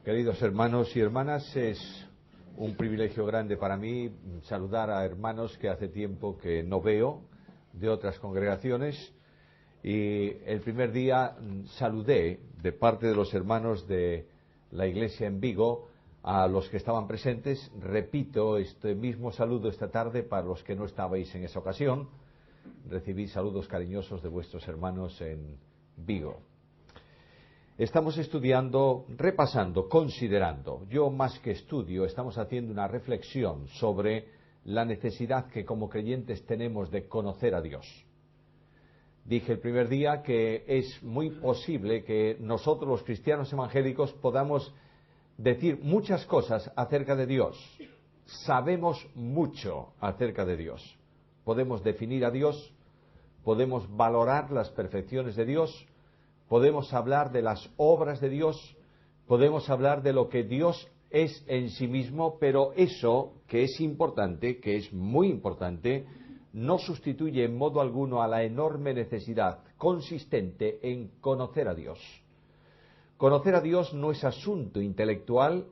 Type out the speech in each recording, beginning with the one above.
Queridos hermanos y hermanas, es un privilegio grande para mí saludar a hermanos que hace tiempo que no veo de otras congregaciones, y el primer día saludé de parte de los hermanos de la iglesia en Vigo a los que estaban presentes. Repito este mismo saludo esta tarde para los que no estabais en esa ocasión. Recibí saludos cariñosos de vuestros hermanos en Vigo. Estamos estudiando, repasando, considerando. Yo más que estudio, estamos haciendo una reflexión sobre la necesidad que como creyentes tenemos de conocer a Dios. Dije el primer día que es muy posible que nosotros los cristianos evangélicos podamos decir muchas cosas acerca de Dios. Sabemos mucho acerca de Dios. Podemos definir a Dios, podemos valorar las perfecciones de Dios, podemos hablar de las obras de Dios, podemos hablar de lo que Dios es en sí mismo, pero eso que es importante, que es muy importante, no sustituye en modo alguno a la enorme necesidad consistente en conocer a Dios. Conocer a Dios no es asunto intelectual,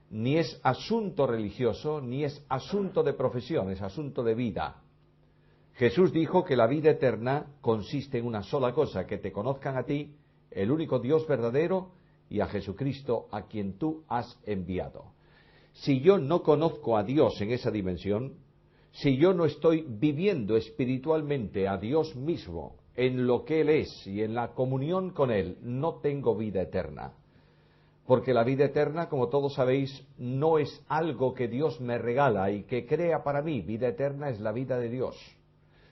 ni es asunto religioso, ni es asunto de profesión, es asunto de vida. Jesús dijo que la vida eterna consiste en una sola cosa: que te conozcan a ti, el único Dios verdadero, y a Jesucristo, a quien tú has enviado. Si yo no conozco a Dios en esa dimensión, si yo no estoy viviendo espiritualmente a Dios mismo en lo que Él es y en la comunión con Él, no tengo vida eterna. Porque la vida eterna, como todos sabéis, no es algo que Dios me regala y que crea para mí. Vida eterna es la vida de Dios.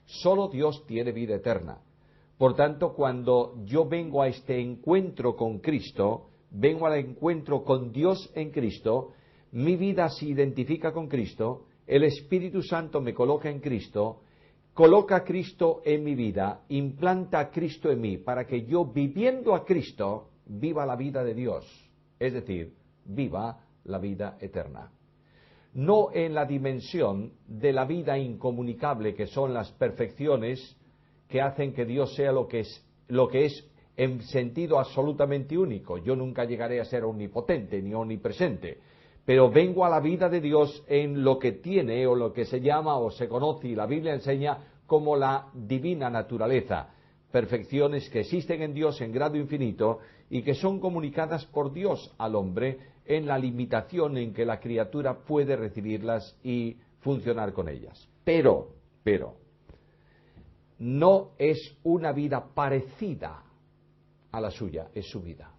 Solo Dios tiene vida eterna. Por tanto, cuando yo vengo a este encuentro con Cristo, vengo al encuentro con Dios en Cristo, mi vida se identifica con Cristo, el Espíritu Santo me coloca en Cristo, coloca a Cristo en mi vida, implanta a Cristo en mí, para que yo, viviendo a Cristo, viva la vida de Dios, es decir, viva la vida eterna. No en la dimensión de la vida incomunicable, que son las perfecciones que hacen que Dios sea lo que es en sentido absolutamente único. Yo nunca llegaré a ser omnipotente ni omnipresente, pero vengo a la vida de Dios en lo que tiene o lo que se llama o se conoce y la Biblia enseña como la divina naturaleza, perfecciones que existen en Dios en grado infinito y que son comunicadas por Dios al hombre en la limitación en que la criatura puede recibirlas y funcionar con ellas. Pero, no es una vida parecida a la suya, es su vida.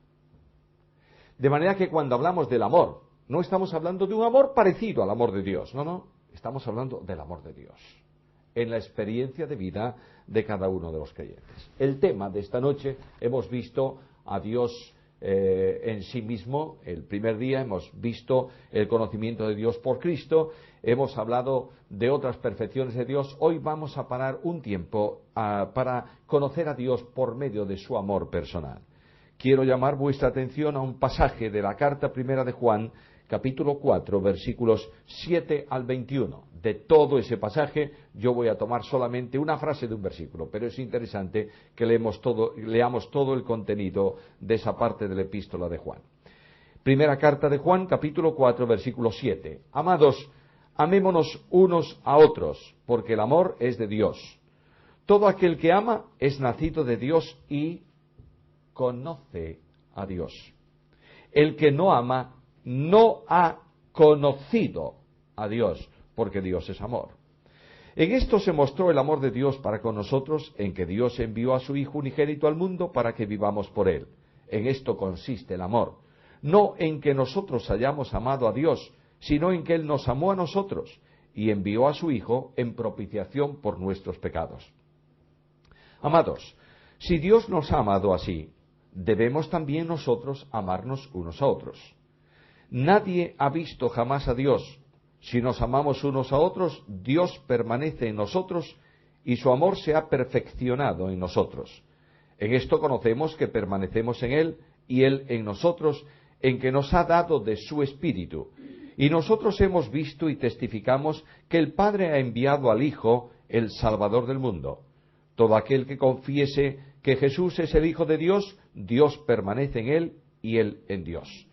De manera que cuando hablamos del amor, no estamos hablando de un amor parecido al amor de Dios, no, estamos hablando del amor de Dios, en la experiencia de vida de cada uno de los creyentes. El tema de esta noche, hemos visto a Dios en sí mismo. El primer día hemos visto el conocimiento de Dios por Cristo, hemos hablado de otras perfecciones de Dios. Hoy vamos a parar un tiempo para conocer a Dios por medio de su amor personal. Quiero llamar vuestra atención a un pasaje de la carta primera de Juan, capítulo 4, versículos 7 al 21. De todo ese pasaje yo voy a tomar solamente una frase de un versículo, pero es interesante que leamos todo el contenido de esa parte de la epístola de Juan. Primera carta de Juan, capítulo 4, versículo 7. Amados, amémonos unos a otros, porque el amor es de Dios. Todo aquel que ama es nacido de Dios y conoce a Dios. El que no ama no ha conocido a Dios, porque Dios es amor. En esto se mostró el amor de Dios para con nosotros, en que Dios envió a su Hijo unigénito al mundo para que vivamos por Él. En esto consiste el amor, no en que nosotros hayamos amado a Dios, sino en que Él nos amó a nosotros y envió a su Hijo en propiciación por nuestros pecados. Amados, si Dios nos ha amado así, debemos también nosotros amarnos unos a otros. Nadie ha visto jamás a Dios. Si nos amamos unos a otros, Dios permanece en nosotros y su amor se ha perfeccionado en nosotros. En esto conocemos que permanecemos en Él y Él en nosotros, en que nos ha dado de su Espíritu. Y nosotros hemos visto y testificamos que el Padre ha enviado al Hijo, el Salvador del mundo. Todo aquel que confiese que Jesús es el Hijo de Dios, Dios permanece en Él y Él en Dios.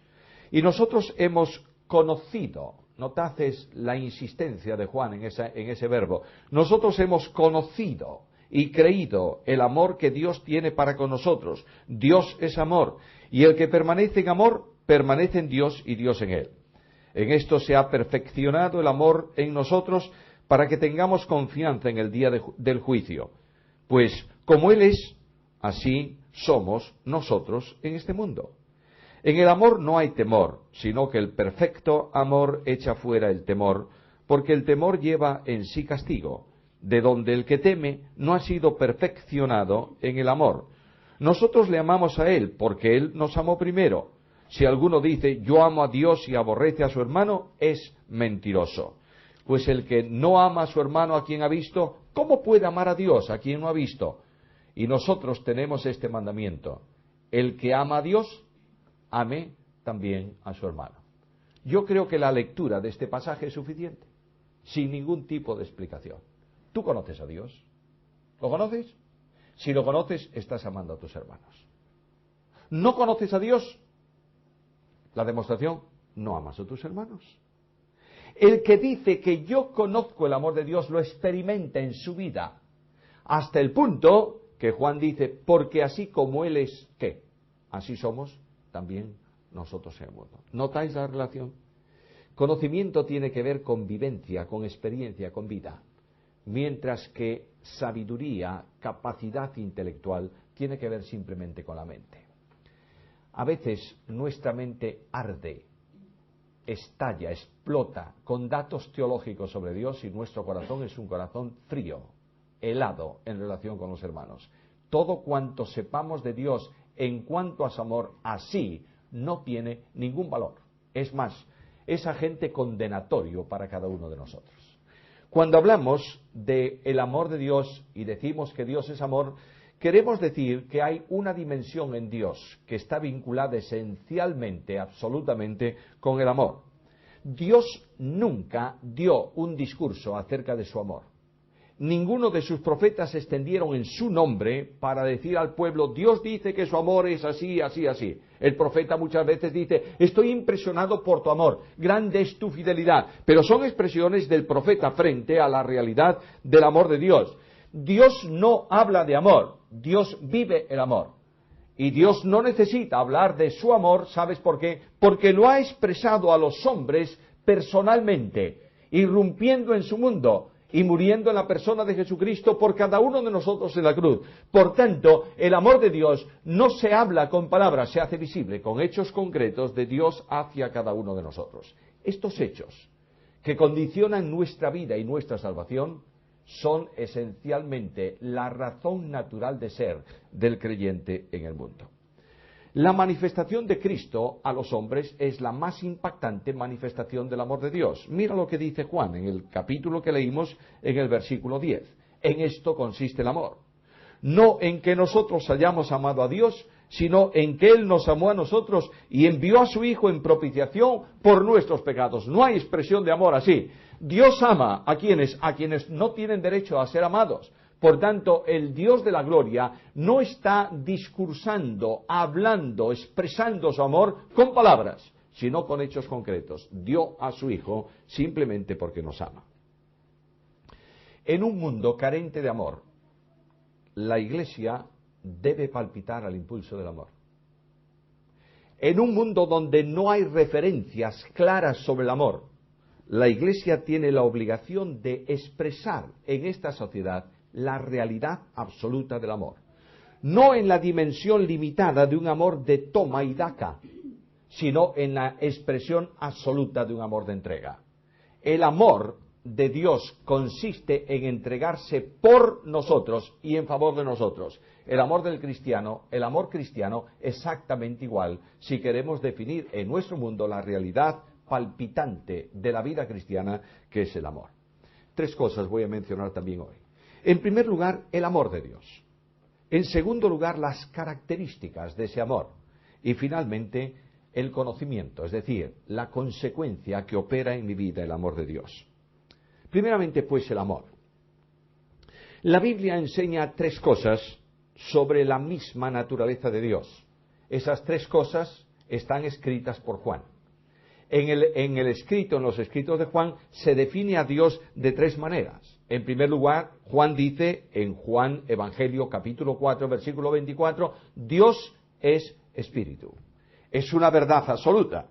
Y nosotros hemos conocido, notad la insistencia de Juan en ese verbo, nosotros hemos conocido y creído el amor que Dios tiene para con nosotros. Dios es amor, y el que permanece en amor, permanece en Dios y Dios en él. En esto se ha perfeccionado el amor en nosotros para que tengamos confianza en el día del juicio. Pues como Él es, así somos nosotros en este mundo. En el amor no hay temor, sino que el perfecto amor echa fuera el temor, porque el temor lleva en sí castigo, de donde el que teme no ha sido perfeccionado en el amor. Nosotros le amamos a Él, porque Él nos amó primero. Si alguno dice, yo amo a Dios y aborrece a su hermano, es mentiroso. Pues el que no ama a su hermano a quien ha visto, ¿cómo puede amar a Dios a quien no ha visto? Y nosotros tenemos este mandamiento: el que ama a Dios, ame también a su hermano. Yo creo que la lectura de este pasaje es suficiente, sin ningún tipo de explicación. ¿Tú conoces a Dios? ¿Lo conoces? Si lo conoces, estás amando a tus hermanos. ¿No conoces a Dios? La demostración: no amas a tus hermanos. El que dice que yo conozco el amor de Dios lo experimenta en su vida, hasta el punto que Juan dice, porque así como Él es, ¿qué? Así somos también nosotros en el mundo. ¿Notáis la relación? Conocimiento tiene que ver con vivencia, con experiencia, con vida, mientras que sabiduría, capacidad intelectual, tiene que ver simplemente con la mente. A veces nuestra mente arde, estalla, explota con datos teológicos sobre Dios, y nuestro corazón es un corazón frío, helado en relación con los hermanos. Todo cuanto sepamos de Dios en cuanto a su amor, así no tiene ningún valor. Es más, es agente condenatorio para cada uno de nosotros. Cuando hablamos del amor de Dios y decimos que Dios es amor, queremos decir que hay una dimensión en Dios que está vinculada esencialmente, absolutamente, con el amor. Dios nunca dio un discurso acerca de su amor. Ninguno de sus profetas extendieron en su nombre para decir al pueblo, Dios dice que su amor es así, así, así. El profeta muchas veces dice, estoy impresionado por tu amor, grande es tu fidelidad. Pero son expresiones del profeta frente a la realidad del amor de Dios. Dios no habla de amor, Dios vive el amor. Y Dios no necesita hablar de su amor, ¿sabes por qué? Porque lo ha expresado a los hombres personalmente, irrumpiendo en su mundo y muriendo en la persona de Jesucristo por cada uno de nosotros en la cruz. Por tanto, el amor de Dios no se habla con palabras, se hace visible con hechos concretos de Dios hacia cada uno de nosotros. Estos hechos, que condicionan nuestra vida y nuestra salvación, son esencialmente la razón natural de ser del creyente en el mundo. La manifestación de Cristo a los hombres es la más impactante manifestación del amor de Dios. Mira lo que dice Juan en el capítulo que leímos en el versículo 10. En esto consiste el amor. No en que nosotros hayamos amado a Dios, sino en que Él nos amó a nosotros y envió a su Hijo en propiciación por nuestros pecados. No hay expresión de amor así. Dios ama a quienes no tienen derecho a ser amados. Por tanto, el Dios de la gloria no está discursando, hablando, expresando su amor con palabras, sino con hechos concretos. Dio a su Hijo simplemente porque nos ama. En un mundo carente de amor, la Iglesia debe palpitar al impulso del amor. En un mundo donde no hay referencias claras sobre el amor, la Iglesia tiene la obligación de expresar en esta sociedad la realidad absoluta del amor. No en la dimensión limitada de un amor de toma y daca, sino en la expresión absoluta de un amor de entrega. El amor de Dios consiste en entregarse por nosotros y en favor de nosotros. El amor del cristiano, el amor cristiano, exactamente igual, si queremos definir en nuestro mundo la realidad palpitante de la vida cristiana, que es el amor. Tres cosas voy a mencionar también hoy. En primer lugar, el amor de Dios. En segundo lugar, las características de ese amor. Y finalmente, el conocimiento, es decir, la consecuencia que opera en mi vida el amor de Dios. Primeramente, pues, el amor. La Biblia enseña tres cosas sobre la misma naturaleza de Dios. Esas tres cosas están escritas por Juan. En los escritos de Juan, se define a Dios de tres maneras. En primer lugar, Juan dice, en Juan Evangelio capítulo 4, versículo 24, Dios es espíritu. Es una verdad absoluta.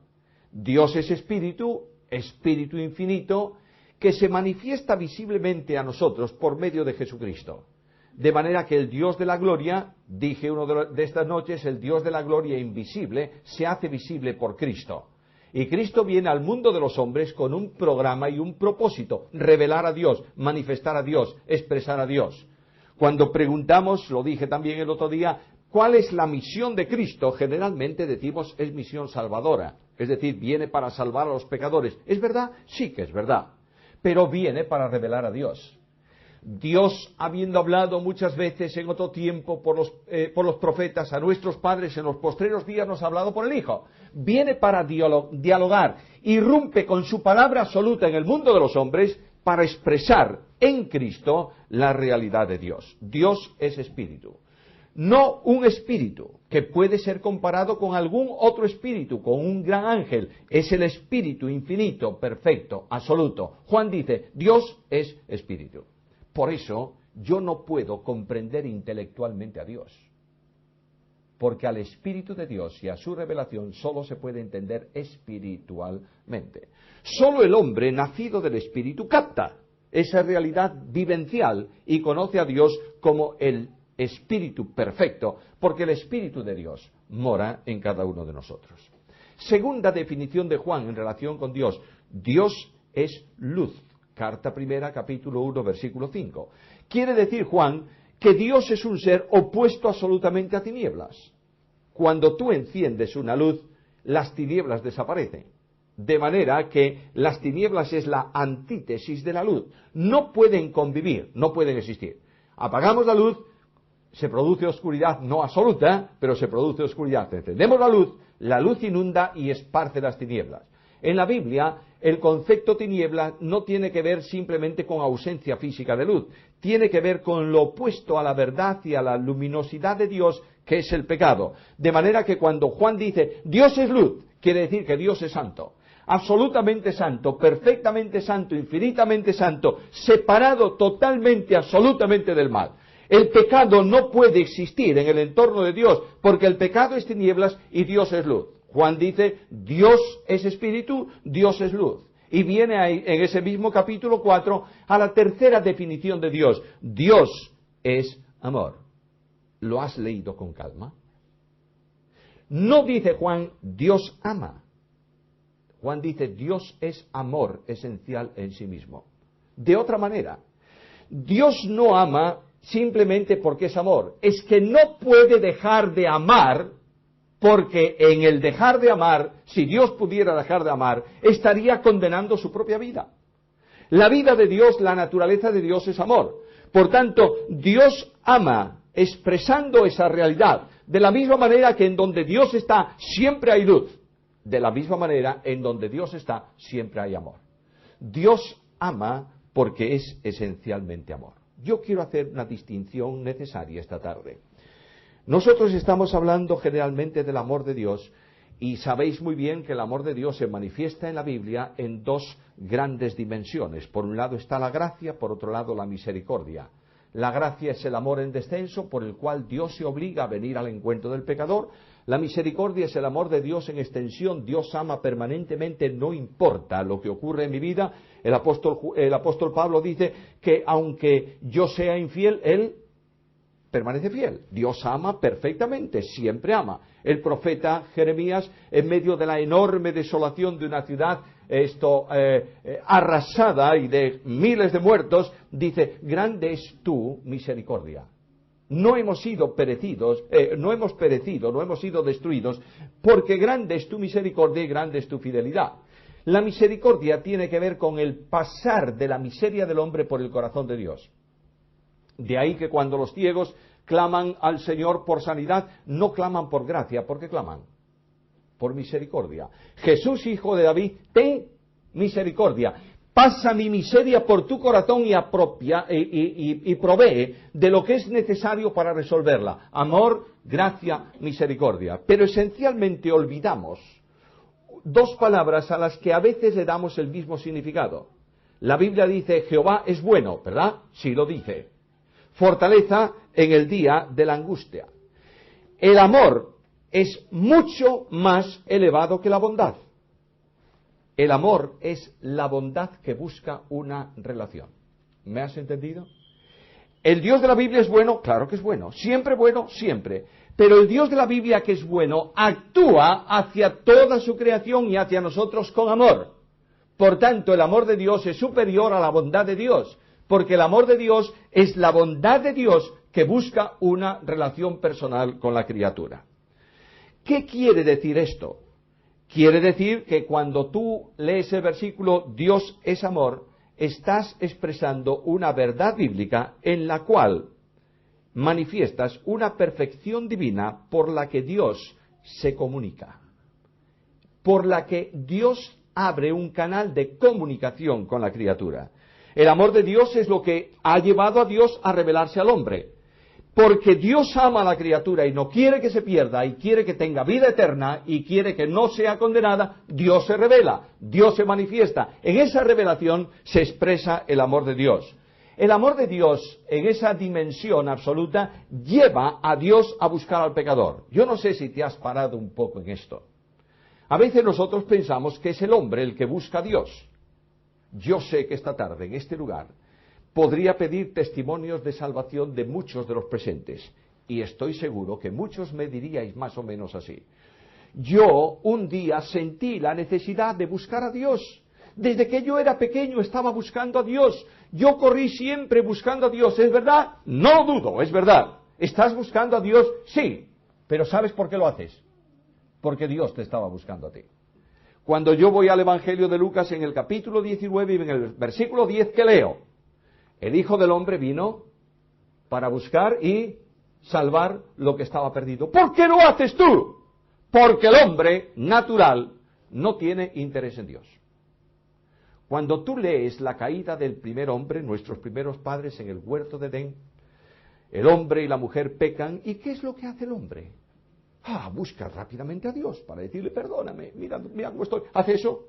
Dios es espíritu, espíritu infinito, que se manifiesta visiblemente a nosotros por medio de Jesucristo. De manera que el Dios de la gloria, dije una de estas noches, el Dios de la gloria invisible, se hace visible por Cristo. Y Cristo viene al mundo de los hombres con un programa y un propósito: revelar a Dios, manifestar a Dios, expresar a Dios. Cuando preguntamos, lo dije también el otro día, ¿cuál es la misión de Cristo? Generalmente decimos es misión salvadora, es decir, viene para salvar a los pecadores. ¿Es verdad? Sí que es verdad, pero viene para revelar a Dios. Dios, habiendo hablado muchas veces en otro tiempo por los profetas a nuestros padres, en los postreros días nos ha hablado por el Hijo. Viene para dialogar, irrumpe con su palabra absoluta en el mundo de los hombres para expresar en Cristo la realidad de Dios. Dios es espíritu. No un espíritu que puede ser comparado con algún otro espíritu, con un gran ángel. Es el espíritu infinito, perfecto, absoluto. Juan dice, Dios es espíritu. Por eso yo no puedo comprender intelectualmente a Dios, porque al Espíritu de Dios y a su revelación solo se puede entender espiritualmente. Solo el hombre nacido del Espíritu capta esa realidad vivencial y conoce a Dios como el Espíritu perfecto, porque el Espíritu de Dios mora en cada uno de nosotros. Segunda definición de Juan en relación con Dios: Dios es luz. Carta primera, capítulo 1, versículo 5. Quiere decir Juan que Dios es un ser opuesto absolutamente a tinieblas. Cuando tú enciendes una luz, las tinieblas desaparecen. De manera que las tinieblas es la antítesis de la luz. No pueden convivir, no pueden existir. Apagamos la luz, se produce oscuridad, no absoluta, pero se produce oscuridad. Encendemos la luz inunda y esparce las tinieblas. En la Biblia, el concepto tiniebla no tiene que ver simplemente con ausencia física de luz, tiene que ver con lo opuesto a la verdad y a la luminosidad de Dios, que es el pecado. De manera que cuando Juan dice, Dios es luz, quiere decir que Dios es santo, absolutamente santo, perfectamente santo, infinitamente santo, separado totalmente, absolutamente del mal. El pecado no puede existir en el entorno de Dios, porque el pecado es tinieblas y Dios es luz. Juan dice, Dios es espíritu, Dios es luz. Y viene ahí, en ese mismo capítulo 4, a la tercera definición de Dios. Dios es amor. ¿Lo has leído con calma? No dice Juan, Dios ama. Juan dice, Dios es amor esencial en sí mismo. De otra manera, Dios no ama simplemente porque es amor. Es que no puede dejar de amar, porque en el dejar de amar, si Dios pudiera dejar de amar, estaría condenando su propia vida. La vida de Dios, la naturaleza de Dios es amor. Por tanto, Dios ama expresando esa realidad. De la misma manera que en donde Dios está siempre hay luz. De la misma manera en donde Dios está siempre hay amor. Dios ama porque es esencialmente amor. Yo quiero hacer una distinción necesaria esta tarde. Nosotros estamos hablando generalmente del amor de Dios y sabéis muy bien que el amor de Dios se manifiesta en la Biblia en dos grandes dimensiones. Por un lado está la gracia, por otro lado la misericordia. La gracia es el amor en descenso por el cual Dios se obliga a venir al encuentro del pecador. La misericordia es el amor de Dios en extensión. Dios ama permanentemente, no importa lo que ocurre en mi vida. El apóstol Pablo dice que aunque yo sea infiel, Él permanece fiel. Dios ama perfectamente, siempre ama. El profeta Jeremías, en medio de la enorme desolación de una ciudad arrasada y de miles de muertos, dice, grande es tu misericordia. No hemos sido perecidos, no hemos perecido, no hemos sido destruidos, porque grande es tu misericordia y grande es tu fidelidad. La misericordia tiene que ver con el pasar de la miseria del hombre por el corazón de Dios. De ahí que cuando los ciegos claman al Señor por sanidad, no claman por gracia, ¿por qué claman? Por misericordia. Jesús, hijo de David, ten misericordia. Pasa mi miseria por tu corazón y provee de lo que es necesario para resolverla. Amor, gracia, misericordia. Pero esencialmente olvidamos dos palabras a las que a veces le damos el mismo significado. La Biblia dice, Jehová es bueno, ¿verdad? Sí lo dice. Fortaleza en el día de la angustia. El amor es mucho más elevado que la bondad. El amor es la bondad que busca una relación. ¿Me has entendido? ¿El Dios de la Biblia es bueno? Claro que es bueno. ¿Siempre bueno? Siempre. Pero el Dios de la Biblia que es bueno actúa hacia toda su creación y hacia nosotros con amor. Por tanto, el amor de Dios es superior a la bondad de Dios, porque el amor de Dios es la bondad de Dios que busca una relación personal con la criatura. ¿Qué quiere decir esto? Quiere decir que cuando tú lees el versículo Dios es amor, estás expresando una verdad bíblica en la cual manifiestas una perfección divina por la que Dios se comunica, por la que Dios abre un canal de comunicación con la criatura. El amor de Dios es lo que ha llevado a Dios a revelarse al hombre. Porque Dios ama a la criatura y no quiere que se pierda y quiere que tenga vida eterna y quiere que no sea condenada, Dios se revela, Dios se manifiesta. En esa revelación se expresa el amor de Dios. El amor de Dios en esa dimensión absoluta lleva a Dios a buscar al pecador. Yo no sé si te has parado un poco en esto. A veces nosotros pensamos que es el hombre el que busca a Dios. Yo sé que esta tarde en este lugar podría pedir testimonios de salvación de muchos de los presentes. Y estoy seguro que muchos me diríais más o menos así. Yo un día sentí la necesidad de buscar a Dios. Desde que yo era pequeño estaba buscando a Dios. Yo corrí siempre buscando a Dios. ¿Es verdad? No dudo, es verdad. ¿Estás buscando a Dios? Sí. Pero ¿sabes por qué lo haces? Porque Dios te estaba buscando a ti. Cuando yo voy al Evangelio de Lucas en el capítulo 19 y en el versículo 10 que leo, el Hijo del Hombre vino para buscar y salvar lo que estaba perdido. ¿Por qué lo haces tú? Porque el hombre natural no tiene interés en Dios. Cuando tú lees la caída del primer hombre, nuestros primeros padres en el huerto de Edén, el hombre y la mujer pecan, ¿y qué es lo que hace el hombre? Busca rápidamente a Dios para decirle, perdóname, mira cómo estoy. Hace eso.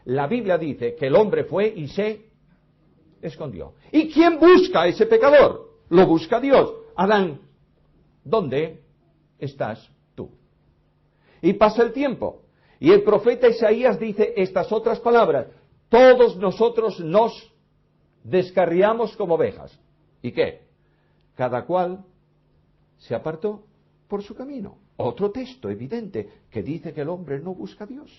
La Biblia dice que el hombre fue y se escondió. ¿Y quién busca a ese pecador? Lo busca Dios. Adán, ¿dónde estás tú? Y pasa el tiempo. Y el profeta Isaías dice estas otras palabras. Todos nosotros nos descarriamos como ovejas. ¿Y qué? Cada cual se apartó por su camino. Otro texto evidente que dice que el hombre no busca a Dios.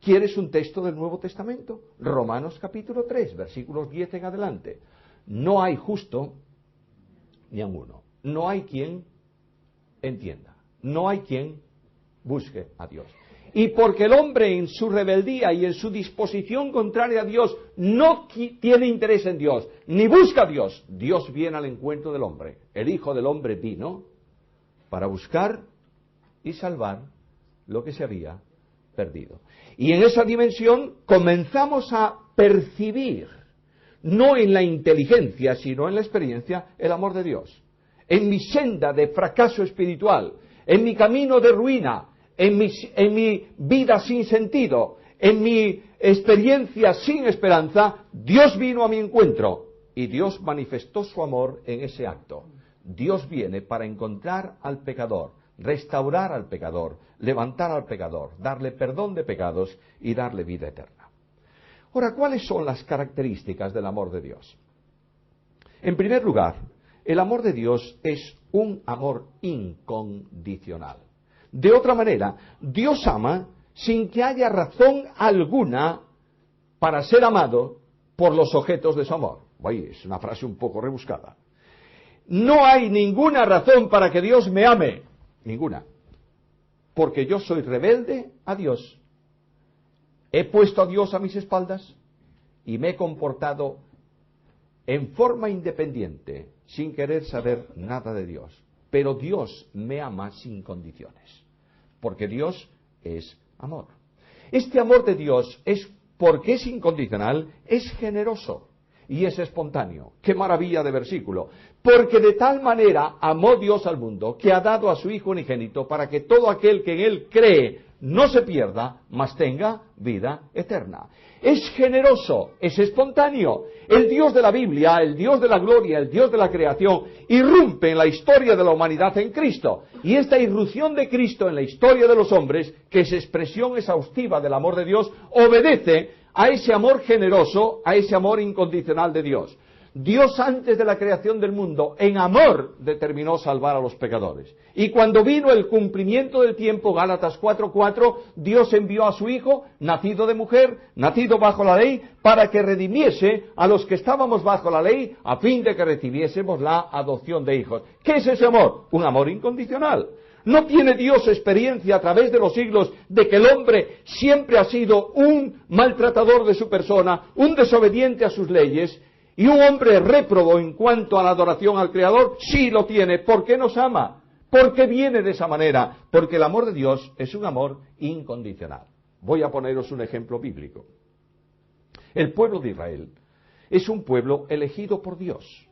¿Quieres un texto del Nuevo Testamento? Romanos capítulo 3, versículos 10 en adelante. No hay justo ni a uno. No hay quien entienda. No hay quien busque a Dios. Y porque el hombre en su rebeldía y en su disposición contraria a Dios no tiene interés en Dios, ni busca a Dios, Dios viene al encuentro del hombre. El Hijo del Hombre vino para buscar y salvar lo que se había perdido. Y en esa dimensión comenzamos a percibir, no en la inteligencia, sino en la experiencia, el amor de Dios. En mi senda de fracaso espiritual, en mi camino de ruina, en mi vida sin sentido, en mi experiencia sin esperanza, Dios vino a mi encuentro y Dios manifestó su amor en ese acto. Dios viene para encontrar al pecador, restaurar al pecador, levantar al pecador, darle perdón de pecados y darle vida eterna. Ahora, ¿cuáles son las características del amor de Dios? En primer lugar, el amor de Dios es un amor incondicional. De otra manera, Dios ama sin que haya razón alguna para ser amado por los objetos de su amor. Oye, es una frase un poco rebuscada. No hay ninguna razón para que Dios me ame. Ninguna. Porque yo soy rebelde a Dios. He puesto a Dios a mis espaldas y me he comportado en forma independiente, sin querer saber nada de Dios. Pero Dios me ama sin condiciones. Porque Dios es amor. Este amor de Dios es, porque es incondicional, es generoso. y es espontáneo. ¡Qué maravilla de versículo! Porque de tal manera amó Dios al mundo, que ha dado a su Hijo unigénito, para que todo aquel que en Él cree no se pierda, mas tenga vida eterna. Es generoso, es espontáneo. El Dios de la Biblia, el Dios de la gloria, el Dios de la creación, irrumpe en la historia de la humanidad en Cristo. Y esta irrupción de Cristo en la historia de los hombres, que es expresión exhaustiva del amor de Dios, obedece a ese amor generoso, a ese amor incondicional de Dios. Dios, antes de la creación del mundo, en amor determinó salvar a los pecadores. Y cuando vino el cumplimiento del tiempo, Gálatas 4:4, Dios envió a su Hijo, nacido de mujer, nacido bajo la ley, para que redimiese a los que estábamos bajo la ley, a fin de que recibiésemos la adopción de hijos. ¿Qué es ese amor? Un amor incondicional. ¿No tiene Dios experiencia a través de los siglos de que el hombre siempre ha sido un maltratador de su persona, un desobediente a sus leyes, y un hombre réprobo en cuanto a la adoración al Creador? Sí lo tiene. ¿Por qué nos ama? ¿Por qué viene de esa manera? Porque el amor de Dios es un amor incondicional. Voy a poneros un ejemplo bíblico. El pueblo de Israel es un pueblo elegido por Dios,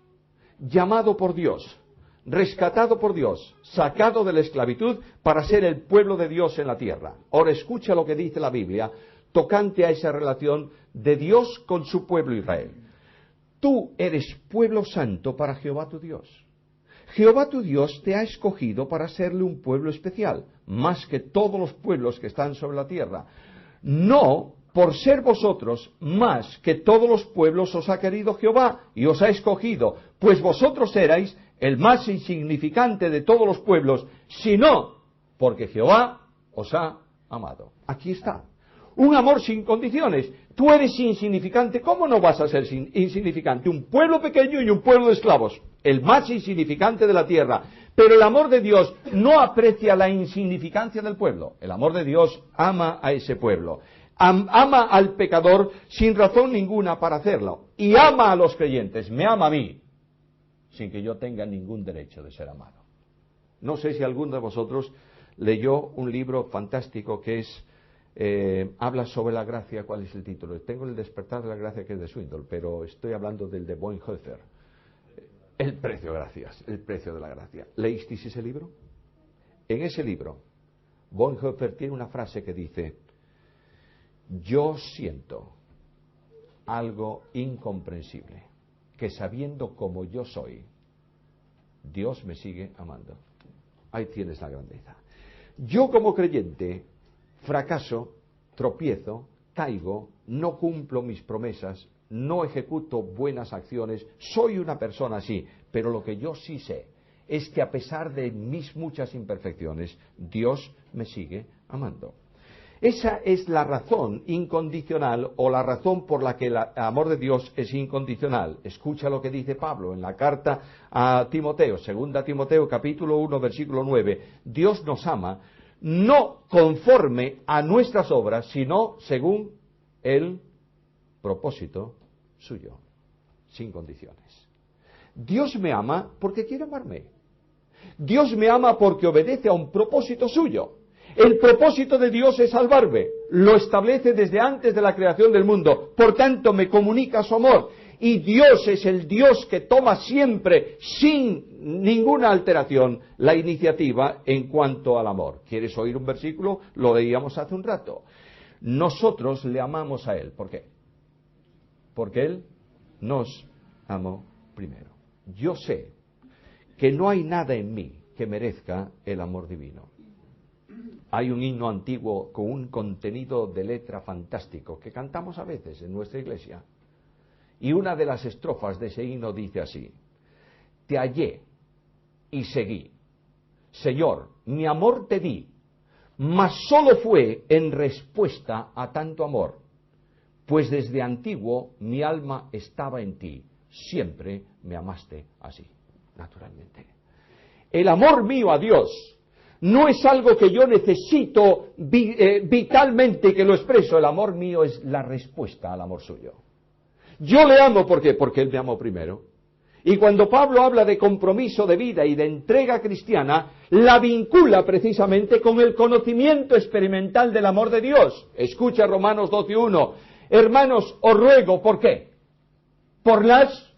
llamado por Dios, rescatado por Dios, sacado de la esclavitud para ser el pueblo de Dios en la tierra. Ahora escucha lo que dice la Biblia tocante a esa relación de Dios con su pueblo Israel. Tú eres pueblo santo para Jehová tu Dios. Jehová tu Dios te ha escogido para serle un pueblo especial, más que todos los pueblos que están sobre la tierra. No por ser vosotros más que todos los pueblos os ha querido Jehová y os ha escogido, pues vosotros erais el más insignificante de todos los pueblos, sino porque Jehová os ha amado. Aquí está. Un amor sin condiciones. Tú eres insignificante. ¿Cómo no vas a ser insignificante? Un pueblo pequeño y un pueblo de esclavos. El más insignificante de la tierra. Pero el amor de Dios no aprecia la insignificancia del pueblo. El amor de Dios ama a ese pueblo. Ama al pecador sin razón ninguna para hacerlo. Y ama a los creyentes. Me ama a mí, sin que yo tenga ningún derecho de ser amado. No sé si alguno de vosotros leyó un libro fantástico que es habla sobre la gracia. ¿Cuál es el título? Tengo El despertar de la gracia, que es de Swindoll, pero estoy hablando del de Bonhoeffer. El precio, gracias, el precio de la gracia. ¿Leísteis ese libro? En ese libro, Bonhoeffer tiene una frase que dice: yo siento algo incomprensible, que sabiendo como yo soy, Dios me sigue amando. Ahí tienes la grandeza. Yo como creyente fracaso, tropiezo, caigo, no cumplo mis promesas, no ejecuto buenas acciones, soy una persona así, pero lo que yo sí sé es que a pesar de mis muchas imperfecciones, Dios me sigue amando. Esa es la razón incondicional, o la razón por la que el amor de Dios es incondicional. Escucha lo que dice Pablo en la carta a Timoteo, 2 Timoteo capítulo 1 versículo 9. Dios nos ama no conforme a nuestras obras, sino según el propósito suyo, sin condiciones. Dios me ama porque quiere amarme. Dios me ama porque obedece a un propósito suyo. El propósito de Dios es salvarme. Lo establece desde antes de la creación del mundo. Por tanto, me comunica su amor. Y Dios es el Dios que toma siempre, sin ninguna alteración, la iniciativa en cuanto al amor. ¿Quieres oír un versículo? Lo leíamos hace un rato. Nosotros le amamos a Él. ¿Por qué? Porque Él nos amó primero. Yo sé que no hay nada en mí que merezca el amor divino. Hay un himno antiguo con un contenido de letra fantástico que cantamos a veces en nuestra iglesia. Y una de las estrofas de ese himno dice así: te hallé y seguí. Señor, mi amor te di, mas solo fue en respuesta a tanto amor, pues desde antiguo mi alma estaba en ti, siempre me amaste así, naturalmente. El amor mío a Dios no es algo que yo necesito vitalmente que lo expreso. El amor mío es la respuesta al amor suyo. Yo le amo, ¿por qué? Porque Él me amó primero. Y cuando Pablo habla de compromiso de vida y de entrega cristiana, la vincula precisamente con el conocimiento experimental del amor de Dios. Escucha Romanos 12:1. Hermanos, os ruego, ¿por qué? por las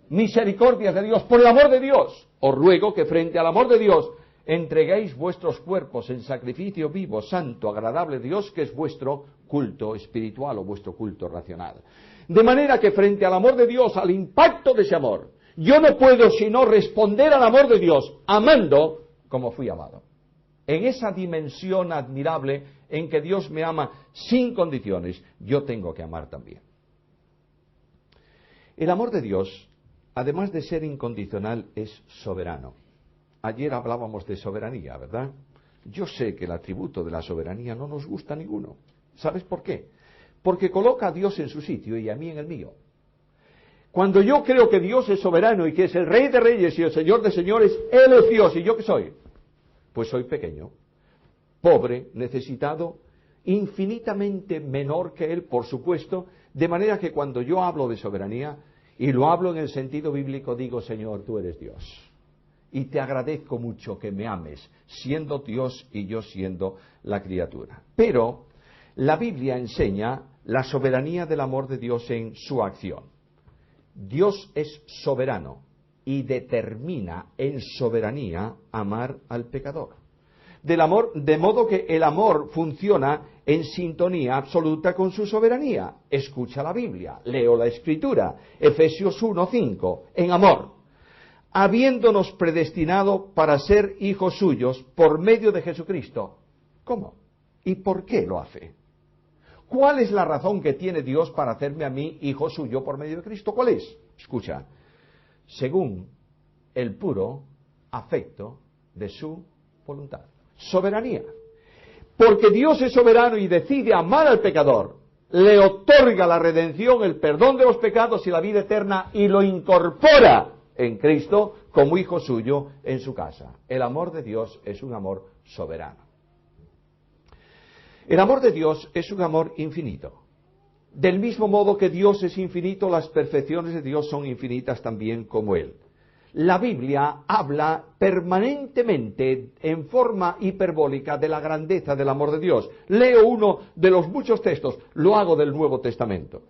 misericordias de Dios, por el amor de Dios, os ruego que frente al amor de Dios entreguéis vuestros cuerpos en sacrificio vivo, santo, agradable a Dios, que es vuestro culto espiritual o vuestro culto racional. De manera que frente al amor de Dios, al impacto de ese amor, yo no puedo sino responder al amor de Dios, amando como fui amado. En esa dimensión admirable en que Dios me ama sin condiciones, yo tengo que amar también. El amor de Dios, además de ser incondicional, es soberano. Ayer hablábamos de soberanía, ¿verdad? Yo sé que el atributo de la soberanía no nos gusta a ninguno. ¿Sabes por qué? Porque coloca a Dios en su sitio y a mí en el mío. Cuando yo creo que Dios es soberano y que es el Rey de Reyes y el Señor de Señores, Él es Dios. ¿Y yo qué soy? Pues soy pequeño, pobre, necesitado, infinitamente menor que Él, por supuesto, de manera que cuando yo hablo de soberanía, y lo hablo en el sentido bíblico, digo, Señor, tú eres Dios. Y te agradezco mucho que me ames, siendo Dios y yo siendo la criatura. Pero la Biblia enseña la soberanía del amor de Dios en su acción. Dios es soberano y determina en soberanía amar al pecador. De modo que el amor funciona en sintonía absoluta con su soberanía. Escucha la Biblia, leo la Escritura, Efesios 1:5, en amor, habiéndonos predestinado para ser hijos suyos por medio de Jesucristo. ¿Cómo? ¿Y por qué lo hace? ¿Cuál es la razón que tiene Dios para hacerme a mí hijo suyo por medio de Cristo? ¿Cuál es? Escucha, según el puro afecto de su voluntad. Soberanía. Porque Dios es soberano y decide amar al pecador, le otorga la redención, el perdón de los pecados y la vida eterna y lo incorpora en Cristo como hijo suyo en su casa. El amor de Dios es un amor soberano. El amor de Dios es un amor infinito. Del mismo modo que Dios es infinito, las perfecciones de Dios son infinitas también como Él. La Biblia habla permanentemente en forma hiperbólica de la grandeza del amor de Dios. Leo uno de los muchos textos, lo hago del Nuevo Testamento,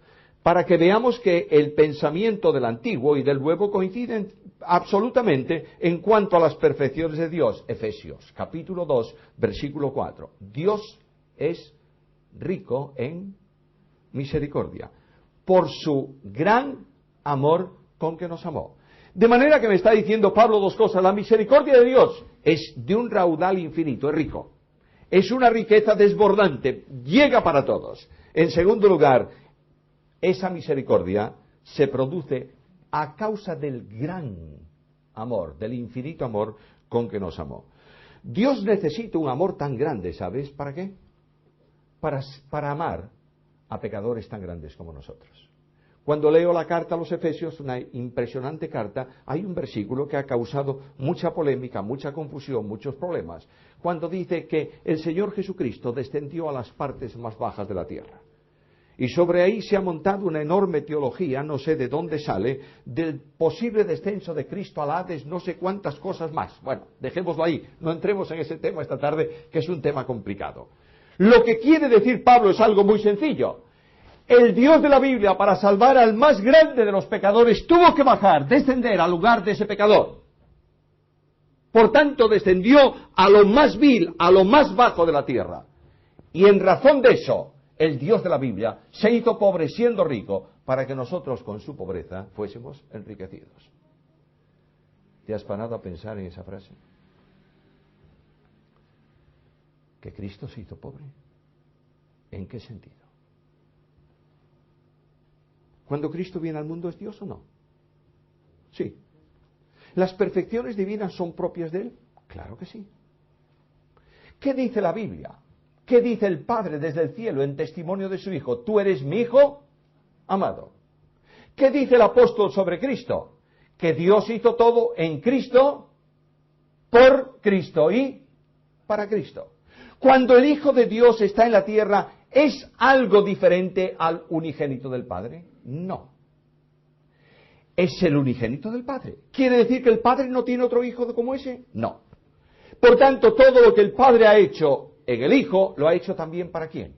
para que veamos que el pensamiento del Antiguo y del Nuevo coinciden absolutamente en cuanto a las perfecciones de Dios. Efesios, capítulo 2, versículo 4. Dios es rico en misericordia, por su gran amor con que nos amó. De manera que me está diciendo Pablo dos cosas. La misericordia de Dios es de un raudal infinito, es rico. Es una riqueza desbordante, llega para todos. En segundo lugar, esa misericordia se produce a causa del gran amor, del infinito amor con que nos amó. Dios necesita un amor tan grande, ¿sabes? ¿Para qué? Para amar a pecadores tan grandes como nosotros. Cuando leo la carta a los Efesios, una impresionante carta, hay un versículo que ha causado mucha polémica, mucha confusión, muchos problemas, cuando dice que el Señor Jesucristo descendió a las partes más bajas de la tierra. Y sobre ahí se ha montado una enorme teología, no sé de dónde sale, del posible descenso de Cristo al Hades, no sé cuántas cosas más. Bueno, dejémoslo ahí, no entremos en ese tema esta tarde, que es un tema complicado. Lo que quiere decir Pablo es algo muy sencillo. El Dios de la Biblia, para salvar al más grande de los pecadores, tuvo que bajar, descender al lugar de ese pecador. Por tanto, descendió a lo más vil, a lo más bajo de la tierra. Y en razón de eso, el Dios de la Biblia se hizo pobre siendo rico, para que nosotros con su pobreza fuésemos enriquecidos. ¿Te has parado a pensar en esa frase? ¿Que Cristo se hizo pobre? ¿En qué sentido? ¿Cuando Cristo viene al mundo es Dios o no? Sí. ¿Las perfecciones divinas son propias de Él? Claro que sí. ¿Qué dice la Biblia? ¿Qué dice el Padre desde el cielo en testimonio de su Hijo? Tú eres mi Hijo amado. ¿Qué dice el apóstol sobre Cristo? Que Dios hizo todo en Cristo, por Cristo y para Cristo. Cuando el Hijo de Dios está en la tierra, ¿es algo diferente al unigénito del Padre? No. Es el unigénito del Padre. ¿Quiere decir que el Padre no tiene otro hijo como ese? No. Por tanto, todo lo que el Padre ha hecho en el Hijo, lo ha hecho también ¿para quién?